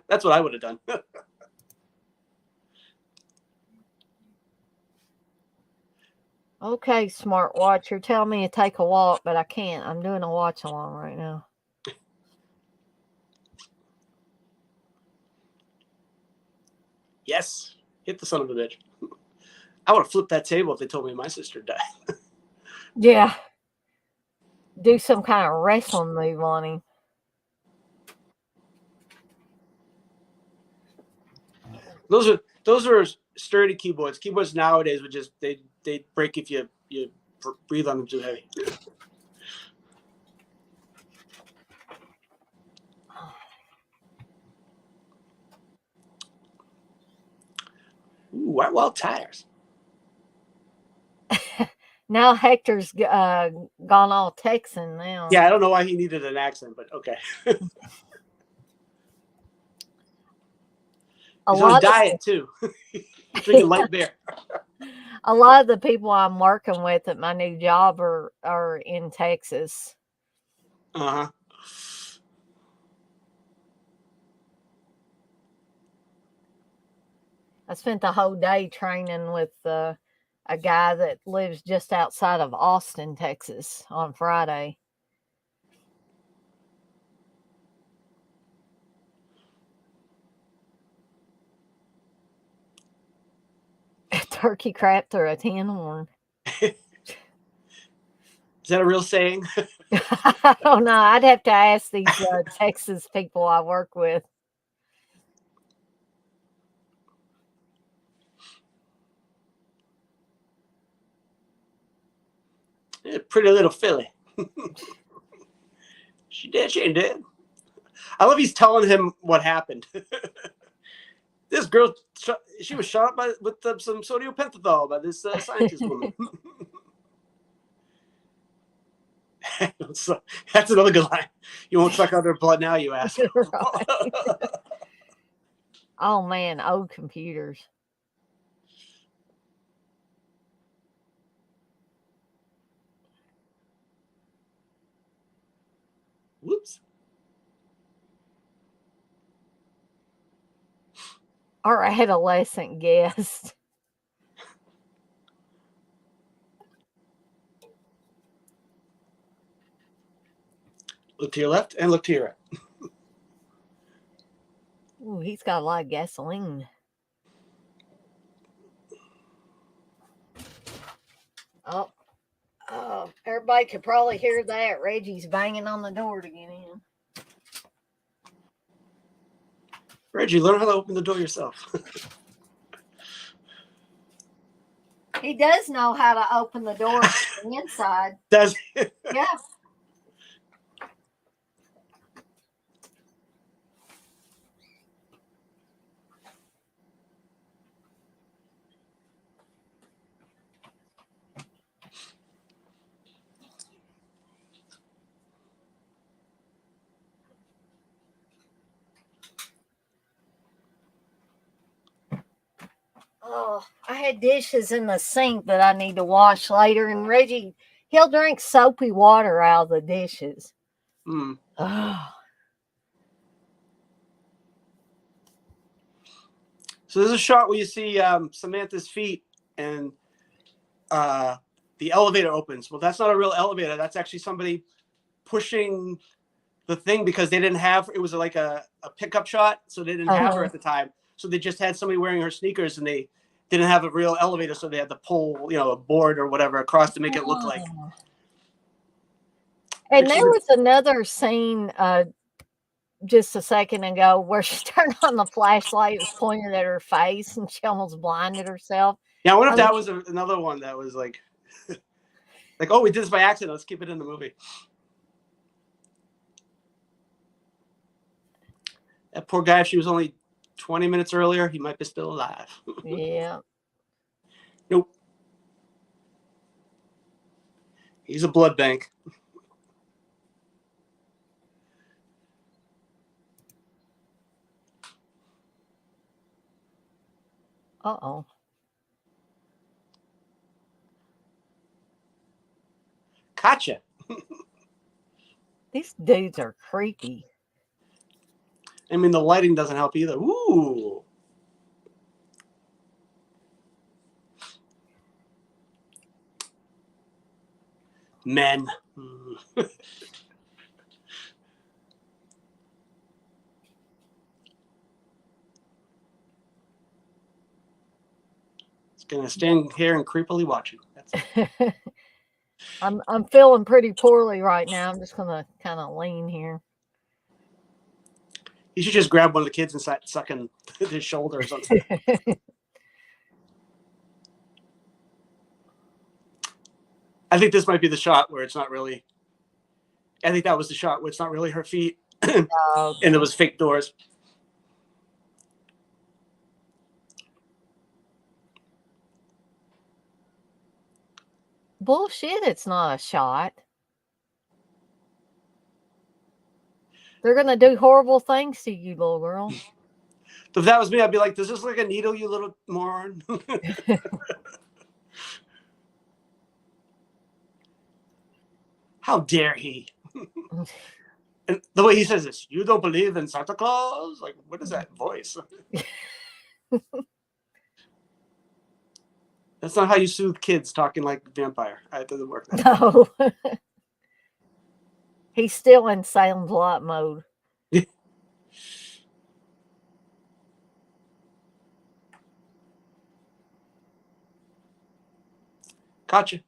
That's what I would have done. Okay, smartwatch, you're telling me to take a walk, but I can't. I'm doing a watch along right now. Yes. Hit the son of a bitch. I would have flipped that table if they told me my sister died. Yeah. Do some kind of wrestling move on him. Those are sturdy keyboards. Keyboards nowadays would just they break if you breathe on them too heavy. Ooh, white wall tires. Now Hector's gone all Texan now. Yeah, I don't know why he needed an accent, but okay. He's on a diet too. He's drinking light beer. A lot of the people I'm working with at my new job are in Texas. Uh-huh. I spent the whole day training with a guy that lives just outside of Austin, Texas on Friday. Turkey crap through a tin horn. Is that a real saying? I don't know. I'd have to ask these Texas people I work with. Yeah, pretty little filly. She did. She ain't dead. I love he's telling him what happened. This girl, she was shot with some sodium pentothal by this scientist woman. That's another good line. You won't suck out their blood now, you ass. Right. Oh man, old computers. Whoops. Our adolescent guest. Look to your left and look to your right. Ooh, he's got a lot of gasoline. Oh, everybody could probably hear that. Reggie's banging on the door to get in. Reggie, learn how to open the door yourself. He does know how to open the door from the inside. Does Yeah. Oh, I had dishes in the sink that I need to wash later, and Reggie, he'll drink soapy water out of the dishes. Mm. Oh. So there's a shot where you see Samantha's feet and the elevator opens. Well, that's not a real elevator. That's actually somebody pushing the thing because they didn't have, it was like a pickup shot. So they didn't have her at the time. So they just had somebody wearing her sneakers and they didn't have a real elevator. So they had to pull, a board or whatever across to make it look like. And there was another scene just a second ago where she turned on the flashlight, it was pointed at her face, and she almost blinded herself. Yeah, I wonder if that was another one that was like, oh, we did this by accident. Let's keep it in the movie. That poor guy, if she was only 20 minutes earlier, he might be still alive. Yeah. Nope. He's a blood bank. Uh-oh. Gotcha. These dudes are creepy. I mean, the lighting doesn't help either. Ooh. Men. It's gonna stand here and creepily watching. That's it. I'm feeling pretty poorly right now. I'm just gonna kind of lean here. You should just grab one of the kids and start sucking his shoulder or something. I think this might be the shot where it's not really. I think that was the shot where it's not really her feet, and it was fake doors. Bullshit! It's not a shot. They're gonna do horrible things to you, little girl. If that was me, I'd be like, "Does this look like a needle, you little moron?" How dare he? And the way he says this, you don't believe in Santa Claus? Like, what is that voice? That's not how you soothe kids talking like a vampire. It doesn't work that No. He's still in Salem's Lot mode. Gotcha.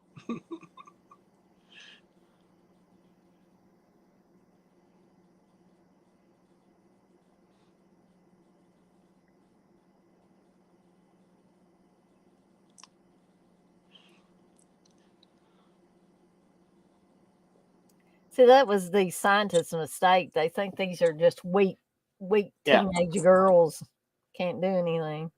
See, that was the scientist's mistake. They think these are just weak teenage girls. Can't do anything.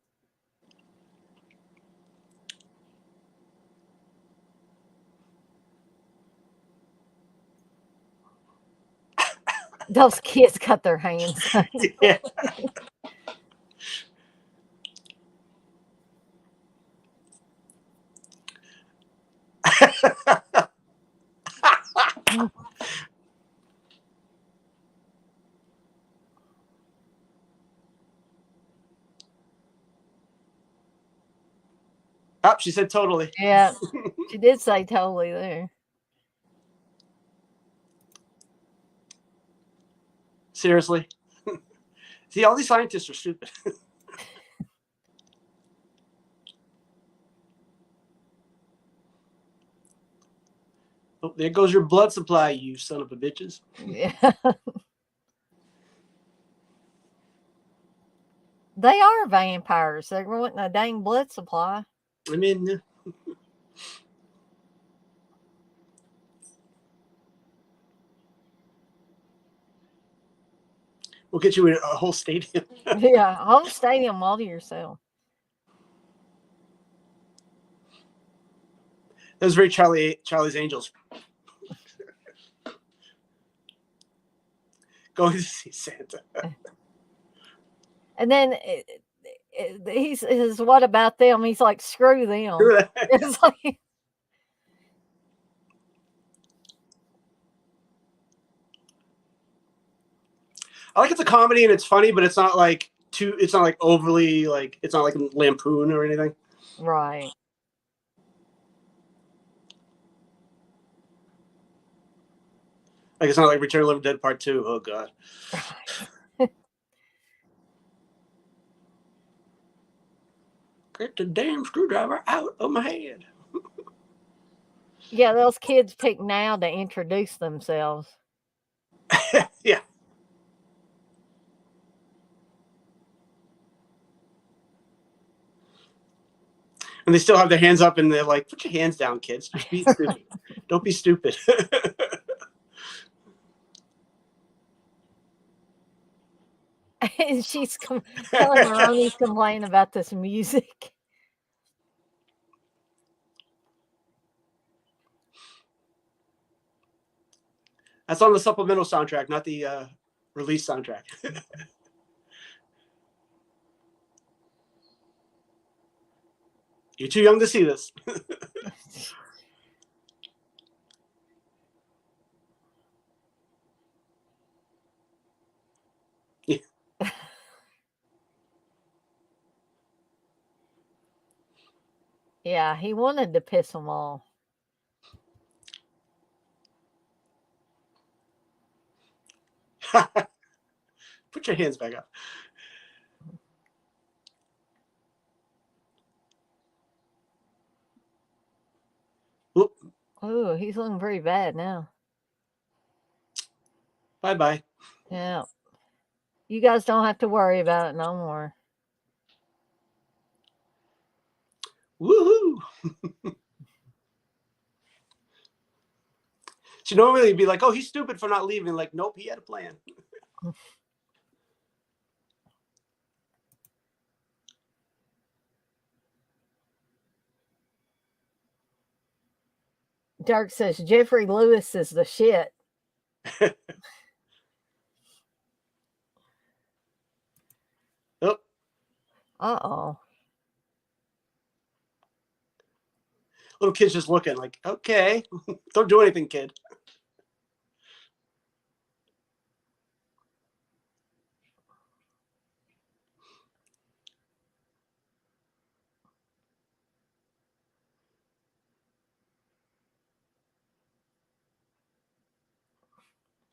Those kids got their hands. Yeah. Oh, she said totally. Yeah, she did say totally there. Seriously. See, all these scientists are stupid. Oh, there goes your blood supply, you son of a bitches. Yeah. They are vampires. They're wanting a dang blood supply. I mean, we'll get you a whole stadium. Yeah, whole stadium all to yourself. That was very Charlie's Angels. Going to see Santa. And then he says, "What about them?" He's like, "Screw them." It's like, I like it's a comedy and it's funny, but it's not like it's not like overly like it's not like Lampoon or anything. right. Like it's not like Return of the Living Dead Part 2. Oh god. Get the damn screwdriver out of my head. Yeah, those kids pick now to introduce themselves. Yeah. And they still have their hands up and they're like, put your hands down, kids. Just be stupid. Don't be stupid. And she's telling Maroni's complaining about this music. That's on the supplemental soundtrack, not the release soundtrack. You're too young to see this. Yeah. Yeah, he wanted to piss them off. Put your hands back up. Oop. Oh, he's looking pretty bad now. Bye-bye. Yeah. You guys don't have to worry about it no more. Woohoo! She normally be like, oh, he's stupid for not leaving. Like, nope, he had a plan. Dirk says Jeffrey Lewis is the shit. Oh. Uh-oh. Little kid's just looking like, okay, don't do anything, kid.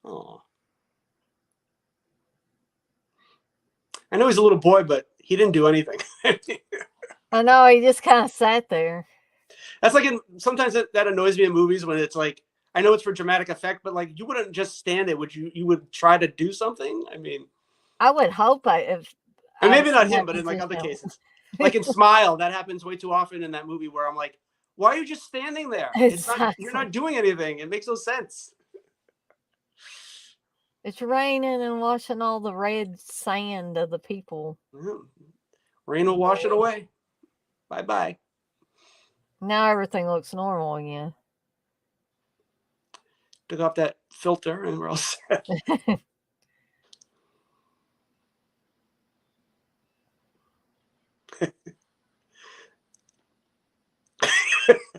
Oh. I know he's a little boy, but he didn't do anything. I know, he just kind of sat there. That's like sometimes that annoys me in movies when it's like, I know it's for dramatic effect, but like you wouldn't just stand it. Would you? You would try to do something. I mean, I would hope if and I maybe was not in him, that but in like other position. cases, like in Smile, that happens way too often in that movie where I'm like, why are you just standing there? It's not. You're not doing anything. It makes no sense. It's raining and washing all the red sand of the people. Rain will wash it away. Bye bye. Now everything looks normal again. Took off that filter and we're all set.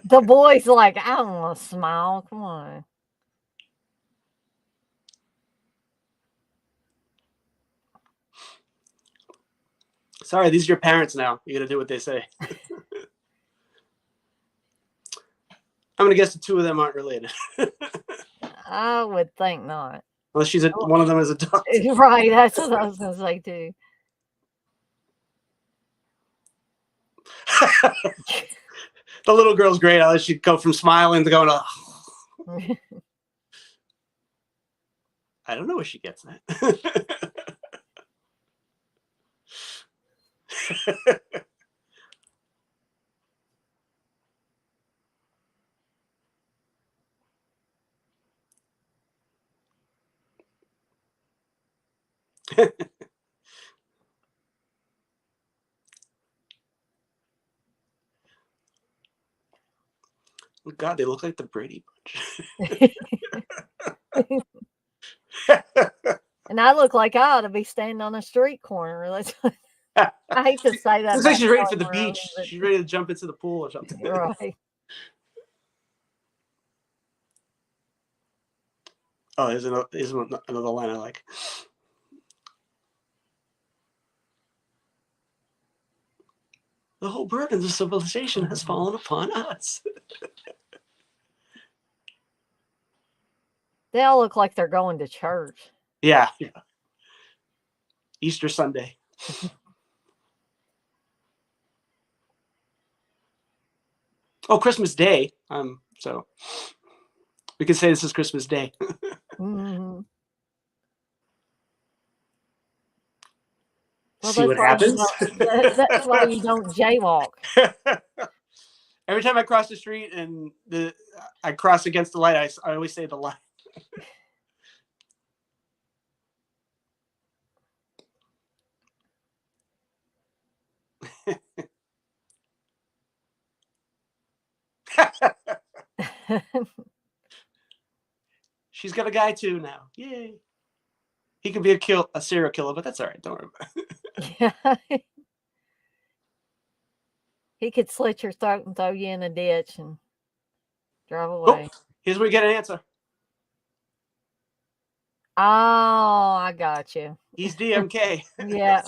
The boy's like, I don't want to smile. Come on. Sorry, these are your parents now. You got to do what they say. I'm going to guess the two of them aren't related. I would think not. Unless one of them is adopted. Right, that's what I was going to say too. The little girl's great. I let she go from smiling to going, oh. I don't know where she gets that. Oh, God, they look like the Brady Bunch. And I look like I ought to be standing on a street corner. I hate to say that. Looks like About she's ready for Kelly the Maroney, beach. but She's ready to jump into the pool or something. right. Oh, there's another line I like. The whole burden of civilization has fallen upon us. They all look like they're going to church. Yeah. Easter Sunday. Oh, Christmas Day. So we can say this is Christmas Day. Mm-hmm. Well, See what happens. that's why you don't jaywalk. Every time I cross the street and I cross against the light, I always say the light. She's got a guy too now. Yay. He could be a serial killer, but that's all right. Don't worry about it. Yeah. He could slit your throat and throw you in a ditch and drive away. Oh, here's where we get an answer. Oh, I got you. He's DMK. Yeah.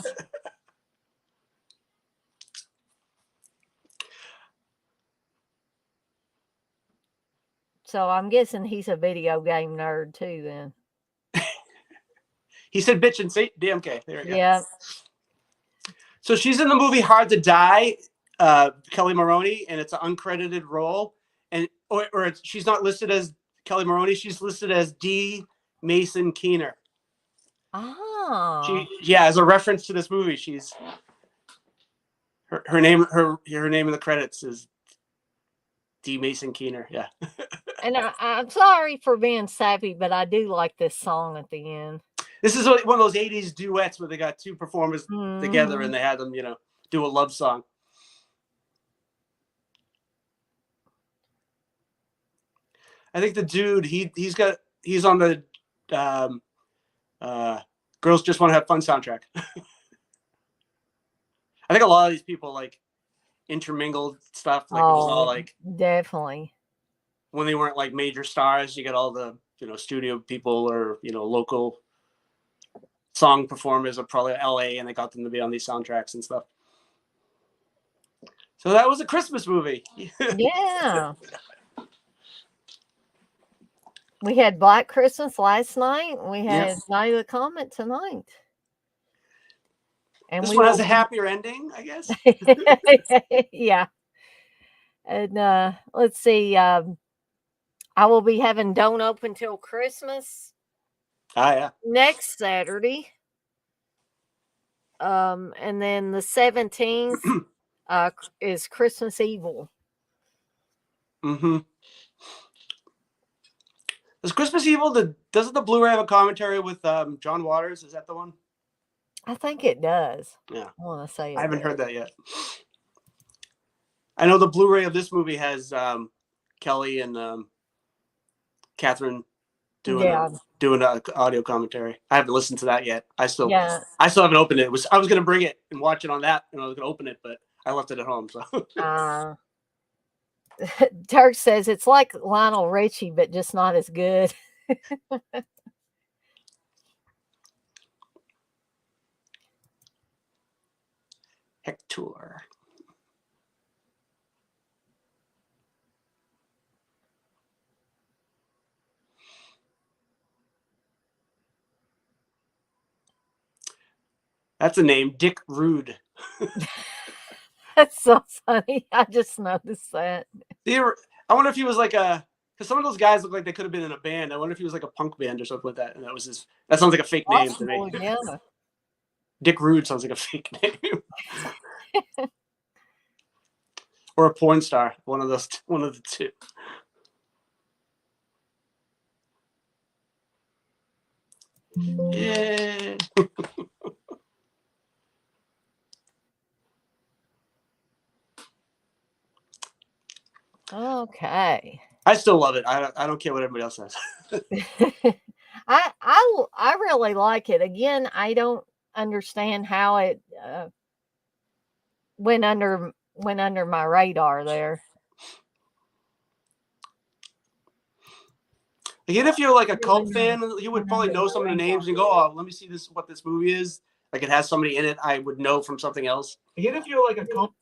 So I'm guessing he's a video game nerd too then. He said bitch and say DMK. There we go. Yeah. So she's in the movie Hard to Die, Kelly Maroney, and it's an uncredited role. And or she's not listed as Kelly Maroney. She's listed as D. Mason Keener. Oh. As a reference to this movie, she's her name in the credits is D. Mason Keener. Yeah. And I'm sorry for being sappy, but I do like this song at the end. This is one of those 80s duets where they got two performers together and they had them, do a love song. I think the dude, he's on the Girls Just Want to Have Fun soundtrack. I think a lot of these people like intermingled stuff. Like it was all like definitely when they weren't like major stars, you get all the studio people or local song performers of probably LA, and they got them to be on these soundtracks and stuff. So that was a Christmas movie. Yeah. We had Black Christmas last night. We had Night of the Comet tonight. And this one has a happier ending, I guess. Yeah. And let's see. I will be having Don't Open Till Christmas. Yeah. Next Saturday. And then the 17th is Christmas Evil. Mm-hmm. Is Christmas Evil doesn't the Blu-ray have a commentary with John Waters? Is that the one? I think it does. Yeah. I want to say I haven't heard that yet. I know the Blu-ray of this movie has Kelly and Catherine doing an audio commentary. I haven't listened to that yet. I still haven't opened it. I was gonna bring it and watch it on that, and I was gonna open it, but I left it at home. So Turk says it's like Lionel Richie, but just not as good. Hector. That's a name, Dick Rude. That's so funny. I just noticed that. I wonder if he was like because some of those guys look like they could have been in a band. I wonder if he was like a punk band or something like that. And that sounds like a fake name to me. Yeah. Dick Rude sounds like a fake name. Or a porn star. One of the two. Yeah. Okay. I still love it. I don't care what everybody else says. I really like it. Again, I don't understand how it went under my radar there. Again, if you're like a cult fan, you would probably know some of the names and go, "Oh, let me see what this movie is." Like it has somebody in it I would know from something else. Again, if you're like a cult.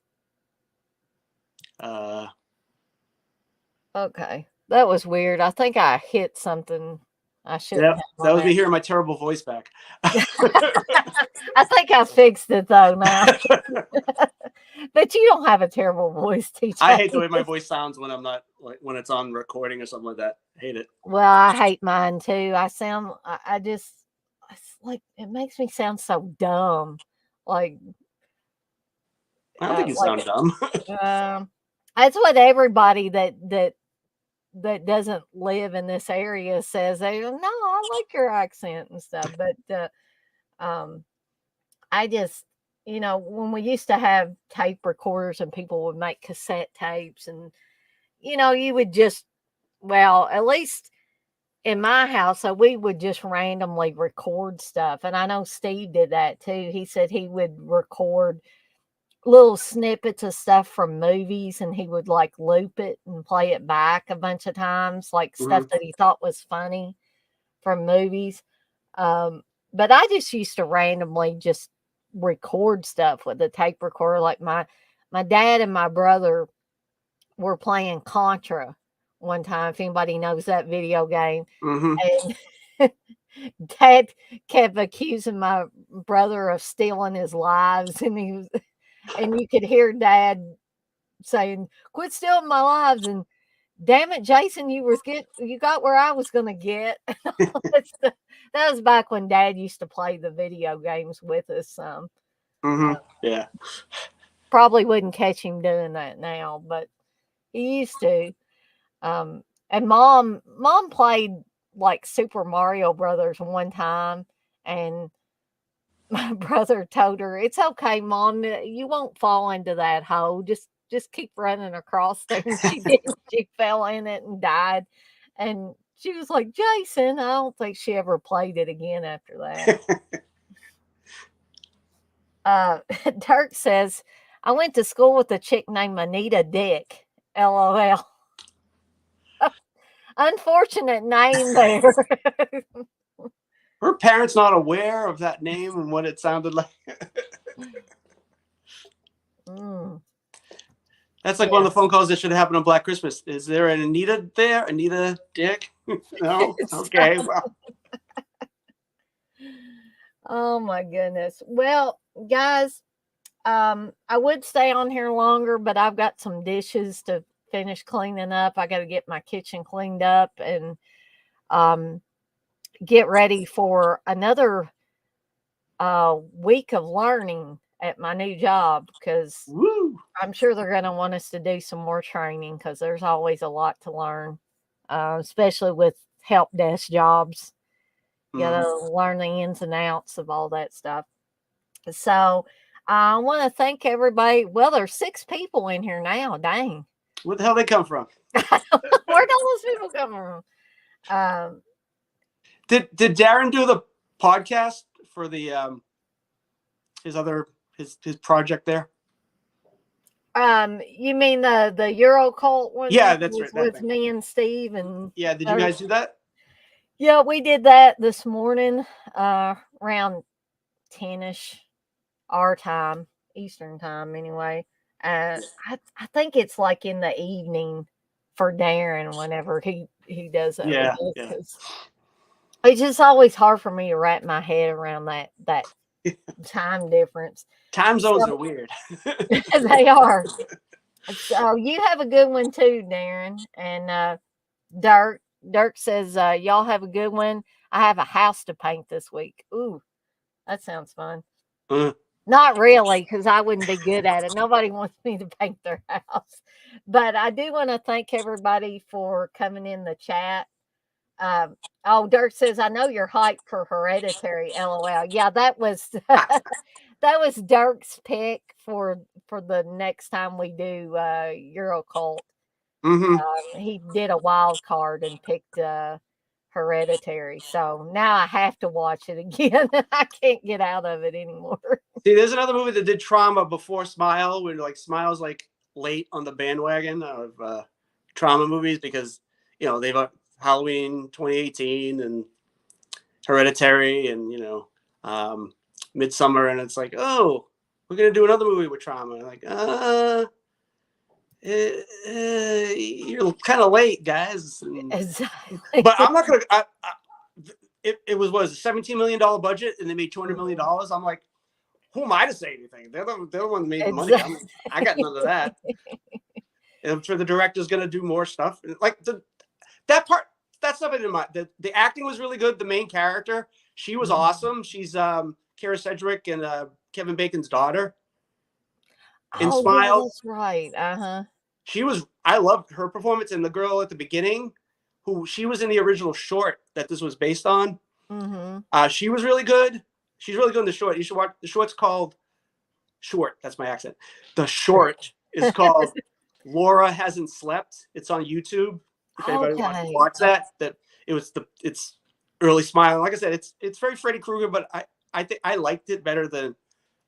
Okay, that was weird. I think I hit something I shouldn't have. That was me hearing my terrible voice back. I think I fixed it though now. But you don't have a terrible voice, TJ. I hate the way my voice sounds when I'm not when it's on recording or something like that. I hate it. Well, I hate mine too. I just, it's like, it makes me sound so dumb. Like, I don't think you sound dumb. That's what everybody that doesn't live in this area says. They go, no, I like your accent and stuff. But I just, when we used to have tape recorders and people would make cassette tapes, and you would just, well, at least in my house, so we would just randomly record stuff. And I know Steve did that too. He said he would record little snippets of stuff from movies, and he would like loop it and play it back a bunch of times, like stuff that he thought was funny from movies. But I just used to randomly just record stuff with a tape recorder. Like my dad and my brother were playing Contra one time, if anybody knows that video game. And Dad kept accusing my brother of stealing his lives, and you could hear Dad saying, "Quit stealing my lives," and "Damn it, Jason, you got where I was gonna get." That was back when Dad used to play the video games with us. Yeah. Probably wouldn't catch him doing that now, but he used to. And mom played like Super Mario Brothers one time, and my brother told her, "It's okay, Mom, you won't fall into that hole. Just keep running across there." And she did. She fell in it and died. And she was like, "Jason," I don't think she ever played it again after that. Dirk says, "I went to school with a chick named Anita Dick. LOL." Unfortunate name there. Her parents not aware of that name and what it sounded like. That's like one of the phone calls that should happen on Black Christmas. Is there an Anita there? Anita Dick? No? Okay. Well. Oh my goodness. Well, guys, I would stay on here longer, but I've got some dishes to finish cleaning up. I got to get my kitchen cleaned up and get ready for another week of learning at my new job, because I'm sure they're going to want us to do some more training, because there's always a lot to learn, especially with help desk jobs. You got to learn the ins and outs of all that stuff. So I want to thank everybody. Well, there's 6 people in here now. Dang. Where the hell they come from? Where did all those people come from? Did Darren do the podcast for the his project there? You mean the Euro cult one? Yeah, that's right. With me and Steve and yeah. Did you guys do that? Yeah, we did that this morning, around 10ish our time, Eastern time, anyway. I think it's like in the evening for Darren whenever he does that. Yeah. It's just always hard for me to wrap my head around that time difference. Time zones are weird. They are. So you have a good one too, Darren. And Dirk says, y'all have a good one. I have a house to paint this week. Ooh, that sounds fun. Not really, because I wouldn't be good at it. Nobody wants me to paint their house. But I do want to thank everybody for coming in the chat. Dirk says, "I know you're hyped for Hereditary." LOL. Yeah, that was that was Dirk's pick for the next time we do Eurocult. He did a wild card and picked Hereditary. So now I have to watch it again. I can't get out of it anymore. See, there's another movie that did trauma before Smile, where like Smile's like late on the bandwagon of trauma movies because they've Halloween 2018 and Hereditary and Midsummer, and it's like, oh, we're gonna do another movie with trauma. Like, you're kind of late, guys. Exactly. But I'm not gonna. It was a $17 million budget, and they made $200 million. I'm like, who am I to say anything? They're the one that made the money. I got none of that. And I'm sure the director's gonna do more stuff. Like that part, that stuff I didn't mind. The acting was really good. The main character, she was awesome. She's Kara Sedgwick and Kevin Bacon's daughter. In Smile, yeah, that's right. She was. I loved her performance, and the girl at the beginning, who she was in the original short that this was based on. She was really good. She's really good in the short. You should watch the short's called Short. That's my accent. The short is called Laura Hasn't Slept. It's on YouTube. If anybody wants to watch that it's early Smile. Like I said, it's very Freddy Krueger, but I think I liked it better than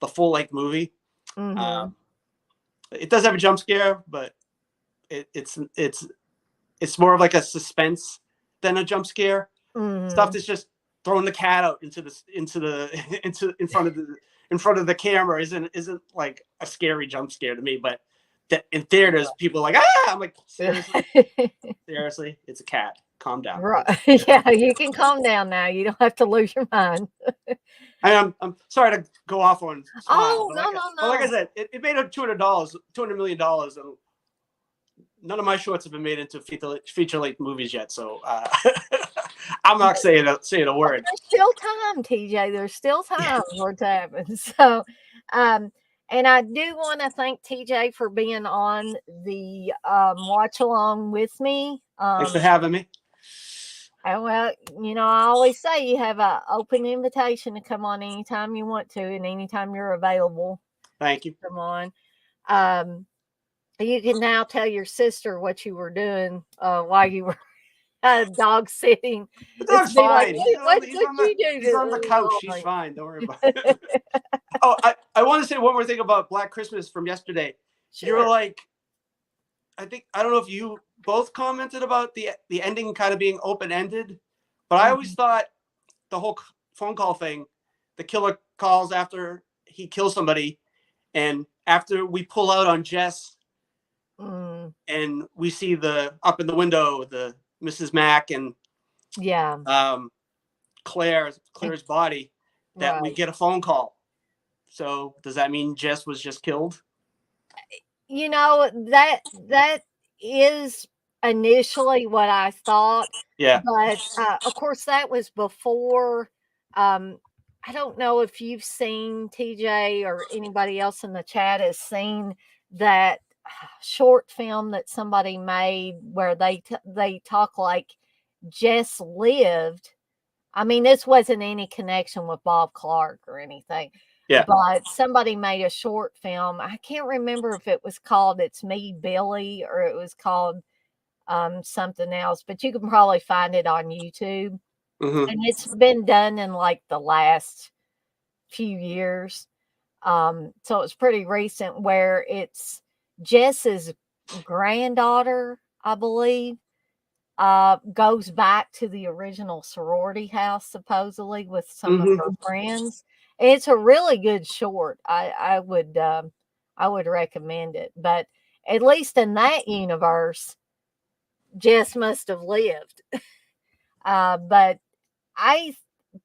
the full length movie. It does have a jump scare, but it's more of like a suspense than a jump scare. Stuff that's just throwing the cat out in front of the camera isn't like a scary jump scare to me. But in theaters, people are like, I'm like, seriously, it's a cat. Calm down. Right. Yeah, you can calm down now. You don't have to lose your mind. I'm sorry to go off on Smile. No. But like I said, it made $200 million, and none of my shorts have been made into feature length movies yet. So I'm not saying a word. There's still time, TJ. There's still time for it to happen. So, and I do want to thank TJ for being on the watch along with me. Thanks for having me. Well, I always say you have an open invitation to come on anytime you want to and anytime you're available. Thank you. Come on. You can now tell your sister what you were doing while you were dog sitting. The dog's fine. Like, he's on the couch. She's fine. Don't worry about it. Oh, I want to say one more thing about Black Christmas from yesterday. Sure. You were like, I don't know if you both commented about the ending kind of being open-ended, but I always thought the whole phone call thing, the killer calls after he kills somebody, and after we pull out on Jess and we see up in the window, the Mrs. Mack and Claire's body, that we get a phone call. So does that mean Jess was just killed? That is initially what I thought. Yeah. But of course that was before. I don't know if you've seen, TJ, or anybody else in the chat has seen that short film that somebody made where they talk like Jess lived. I mean, this wasn't any connection with Bob Clark or anything. Yeah. But somebody made a short film. I can't remember if it was called It's Me, Billy, or it was called something else, but you can probably find it on YouTube. And it's been done in like the last few years. So it's pretty recent, where it's Jess's granddaughter, I believe, goes back to the original sorority house, supposedly, with some of her friends. It's a really good short. I would recommend it. But at least in that universe, Jess must have lived. But I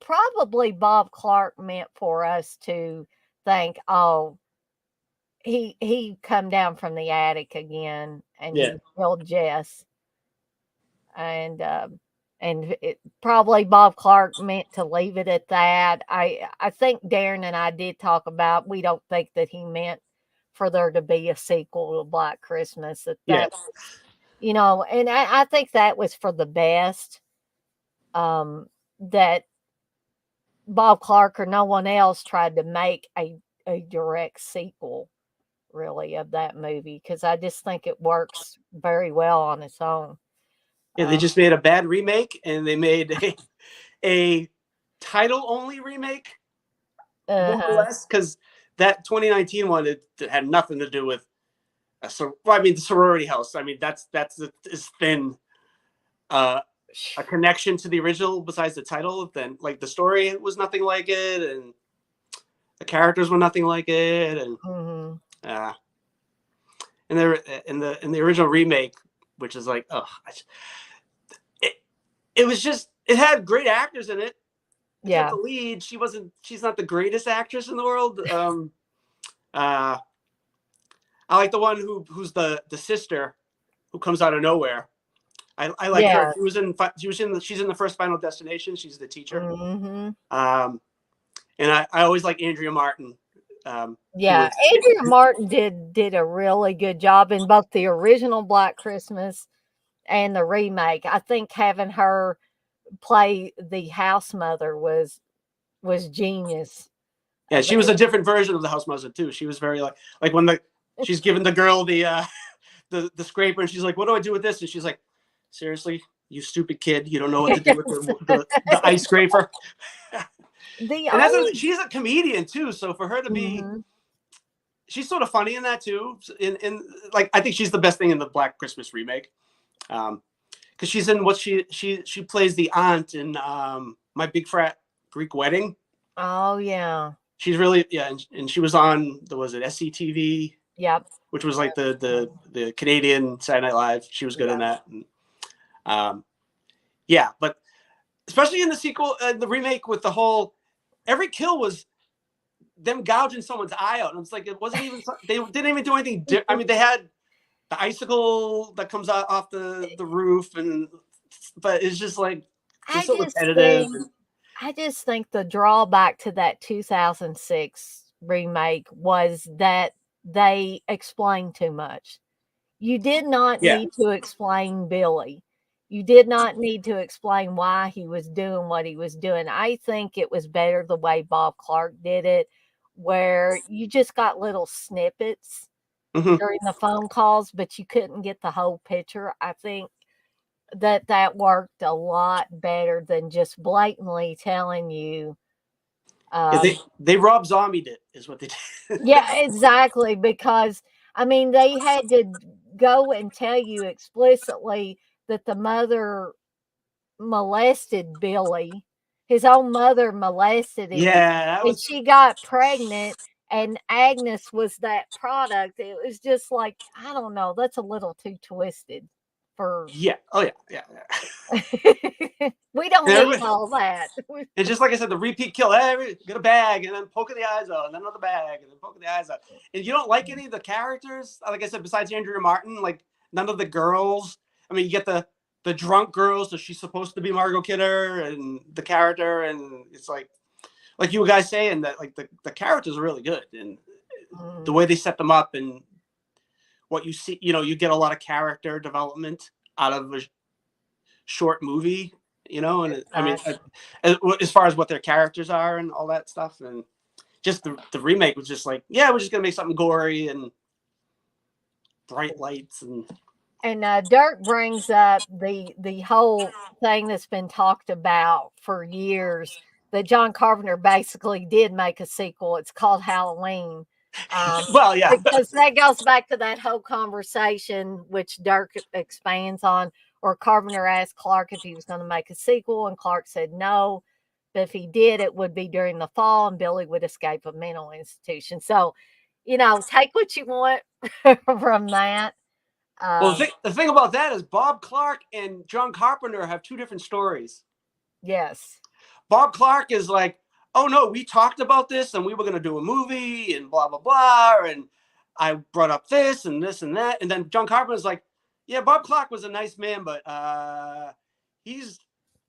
probably Bob Clark meant for us to think, oh, he come down from the attic again and he killed Jess. And probably Bob Clark meant to leave it at that. I think Darren and I did talk about, we don't think that he meant for there to be a sequel to Black Christmas. That was, and I think that was for the best. That Bob Clark or no one else tried to make a direct sequel, really, of that movie, because I just think it works very well on its own. Yeah, they just made a bad remake, and they made a title-only remake, more or less, because that 2019 one, it had nothing to do with the sorority house. I mean, that's as thin a connection to the original besides the title. Then, like, the story was nothing like it, and the characters were nothing like it, and and the original remake, which is like, it was just, it had great actors in it. Except the lead, she's not the greatest actress in the world. I like the one who's the sister who comes out of nowhere. I like her. She's in the first Final Destination. She's the teacher. And I always like Andrea Martin. Andrea Martin did a really good job in both the original Black Christmas and the remake. I think having her play the house mother was genius. Yeah, she was a different version of the house mother too. She was very like when she's giving the girl the scraper, and she's like, "What do I do with this?" And she's like, "Seriously, you stupid kid, you don't know what to do with the ice scraper." She's a comedian too, so for her to be, she's sort of funny in that too. In like, I think she's the best thing in the Black Christmas remake, because she's in what she plays the aunt in My Big Fat Greek Wedding. Oh yeah. She's really, and she was on SCTV, which was like the Canadian Saturday Night Live. She was good in that. And, but especially in the sequel, the remake, with the whole, every kill was them gouging someone's eye out. And it's like, it wasn't even, they didn't even do anything. I mean, they had the icicle that comes out off the roof, but it's just like, it's so repetitive. I just think the drawback to that 2006 remake was that they explained too much. You did not need to explain Billy. You did not need to explain why he was doing what he was doing. I think it was better the way Bob Clark did it, where you just got little snippets during the phone calls, but you couldn't get the whole picture. I think that worked a lot better than just blatantly telling you. They Rob Zombied it, is what they did. Yeah, exactly. Because I mean, they had to go and tell you explicitly that the mother molested Billy. His own mother molested him. And she got pregnant, and Agnes was that product. It was just like, I don't know, that's a little too twisted for. We don't need all that. And just like I said, the repeat kill, get a bag, and then poking the eyes out, and then another bag, and then poking the eyes out. And you don't like any of the characters, like I said, besides Andrea Martin, like none of the girls. I mean, you get the drunk girls, so she's supposed to be Margot Kidder and the character, and it's like you guys saying that, like, the characters are really good, and the way they set them up, and what you see, you get a lot of character development out of a short movie, and I mean, as far as what their characters are and all that stuff, and just the remake was just like, we're just gonna make something gory and bright lights. And Dirk brings up the whole thing that's been talked about for years, that John Carpenter basically did make a sequel. It's called Halloween. Because that goes back to that whole conversation, which Dirk expands on, or Carpenter asked Clark if he was going to make a sequel, and Clark said no. But if he did, it would be during the fall, and Billy would escape a mental institution. So, take what you want from that. Well, the thing about that is Bob Clark and John Carpenter have two different stories. Yes. Bob Clark is like, oh no, we talked about this and we were going to do a movie and blah, blah, blah. And I brought up this and this and that. And then John Carpenter's like, yeah, Bob Clark was a nice man, but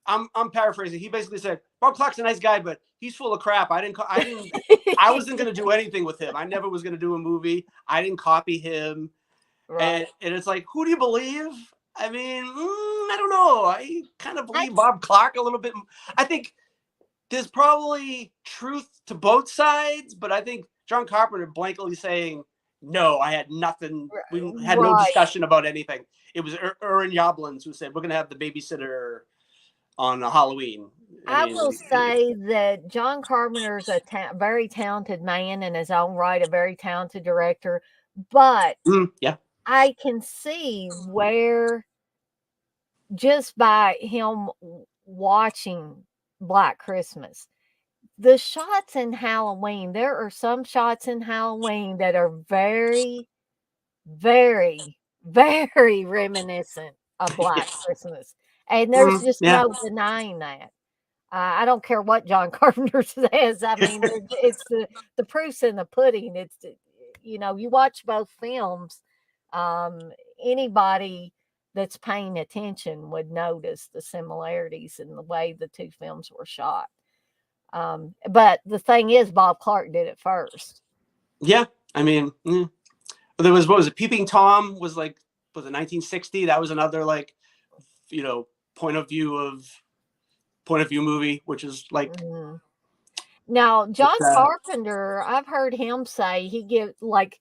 I'm paraphrasing. He basically said, Bob Clark's a nice guy, but he's full of crap. I wasn't going to do anything with him. I never was going to do a movie. I didn't copy him. Right. And it's like, who do you believe? I mean, I don't know. I kind of believe Bob Clark a little bit. I think there's probably truth to both sides, but I think John Carpenter blankly saying, No, I had nothing. We had no discussion about anything. It was Aaron Yablans who said, we're going to have the babysitter on Halloween. I will say that John Carpenter is a very talented man in his own right, a very talented director. But yeah, I can see where just by him watching Black Christmas, the shots in Halloween, there are some shots in Halloween that are very, very, very reminiscent of Black Christmas. And there's just no denying that. I don't care what John Carpenter says. I mean, it's the proof's in the pudding. It's, you know, you watch both films. Anybody that's paying attention would notice the similarities in the way the two films were shot. But the thing is, Bob Clark did it first. Yeah, I mean, there was, what was it? Peeping Tom was like, was it 1960? That was another, like, you know, point of view movie, which is like. Now, John Carpenter, I've heard him say he gives, like,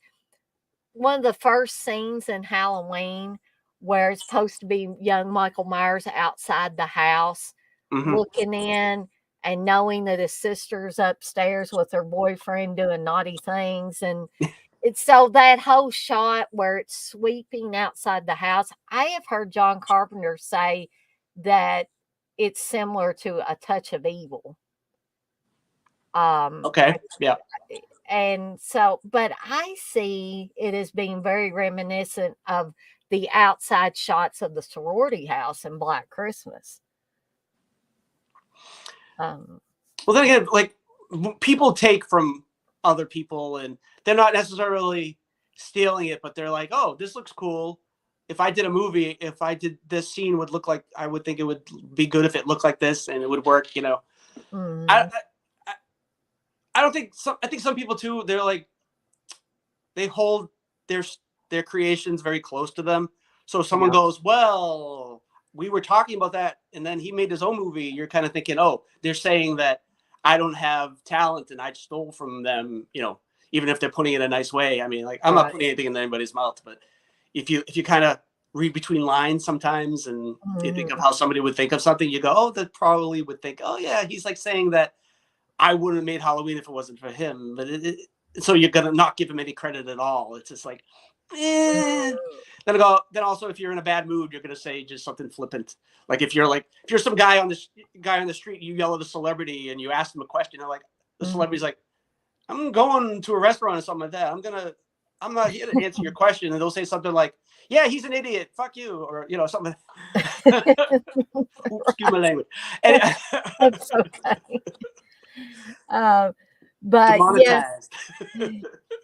one of the first scenes in Halloween where it's supposed to be young Michael Myers outside the house looking in and knowing that his sister's upstairs with her boyfriend doing naughty things. And it's so that whole shot where it's sweeping outside the house, I have heard John Carpenter say that it's similar to A Touch of Evil. Okay, yeah. And so, but I see it as being very reminiscent of the outside shots of the sorority house in Black Christmas. Well, then again, like, people take from other people and they're not necessarily stealing it, but they're like, oh, this looks cool. If I did a movie, if I did this scene would look like, I would think it would be good if it looked like this and it would work, you know. I don't think I think some people too, they're like, they hold their creations very close to them. So if someone goes, well, we were talking about that and then he made his own movie, you're kind of thinking, oh, they're saying that I don't have talent and I stole from them, you know, even if they're putting it in a nice way. I mean, like, I'm not putting anything in anybody's mouth, but if you kind of read between lines sometimes and you think of how somebody would think of something, you go, oh, that probably would think, oh yeah, he's like saying that I wouldn't have made Halloween if it wasn't for him. But so you're gonna not give him any credit at all. It's just like, Then also, if you're in a bad mood, you're gonna say just something flippant. Like if you're some guy on the street, you yell at a celebrity and you ask them a question, and like the celebrity's like, I'm going to a restaurant or something like that. I'm not here to answer your question, and they'll say something like, yeah, he's an idiot, fuck you, or you know, something. Excuse my language. That's okay. But demonetized.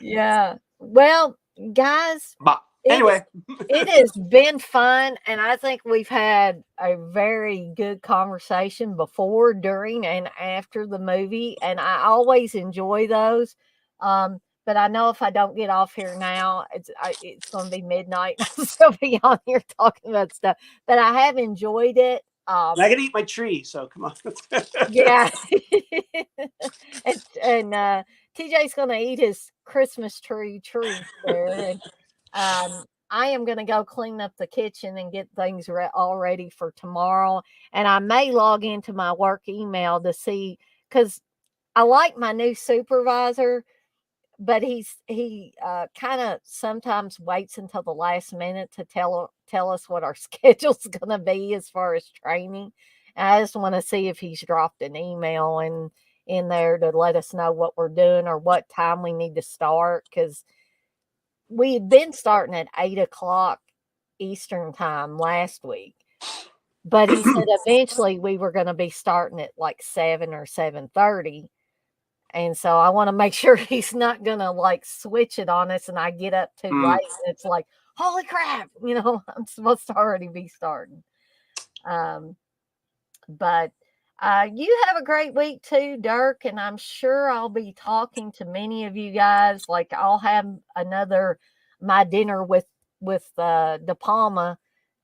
Yeah. Well, guys, but anyway, it has been fun, and I think we've had a very good conversation before, during, and after the movie, and I always enjoy those. But I know if I don't get off here now, it's going to be midnight. I'll still be on here talking about stuff. But I have enjoyed it. I gotta eat my tree, so come on. Yeah. and TJ's gonna eat his Christmas tree there. And I am gonna go clean up the kitchen and get things all ready for tomorrow. And I may log into my work email to see, because I like my new supervisor, but he kind of sometimes waits until the last minute to tell us what our schedule's gonna be as far as training. And I just want to see if he's dropped an email in there to let us know what we're doing or what time we need to start, because we had been starting at 8:00 Eastern time last week, but he said eventually we were going to be starting at like 7 or 7:30. And so I want to make sure he's not going to like switch it on us and I get up too late and it's like, holy crap, you know, I'm supposed to already be starting. But you have a great week too, Dirk, and I'm sure I'll be talking to many of you guys. Like, I'll have my dinner with De Palma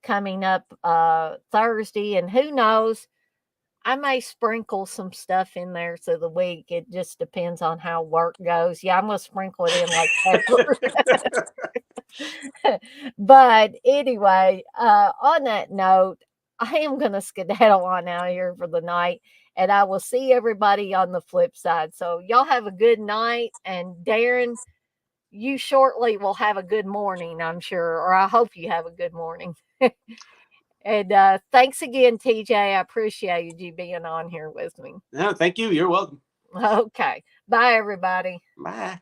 coming up Thursday, and who knows, I may sprinkle some stuff in there through the week. It just depends on how work goes. Yeah, I'm gonna sprinkle it in like pepper. But anyway, on that note, I am gonna skedaddle on out of here for the night, and I will see everybody on the flip side. So y'all have a good night, and Darren, you shortly will have a good morning, I'm sure, or I hope you have a good morning. And thanks again, TJ. I appreciated you being on here with me. No, thank you. You're welcome. Okay. Bye, everybody. Bye.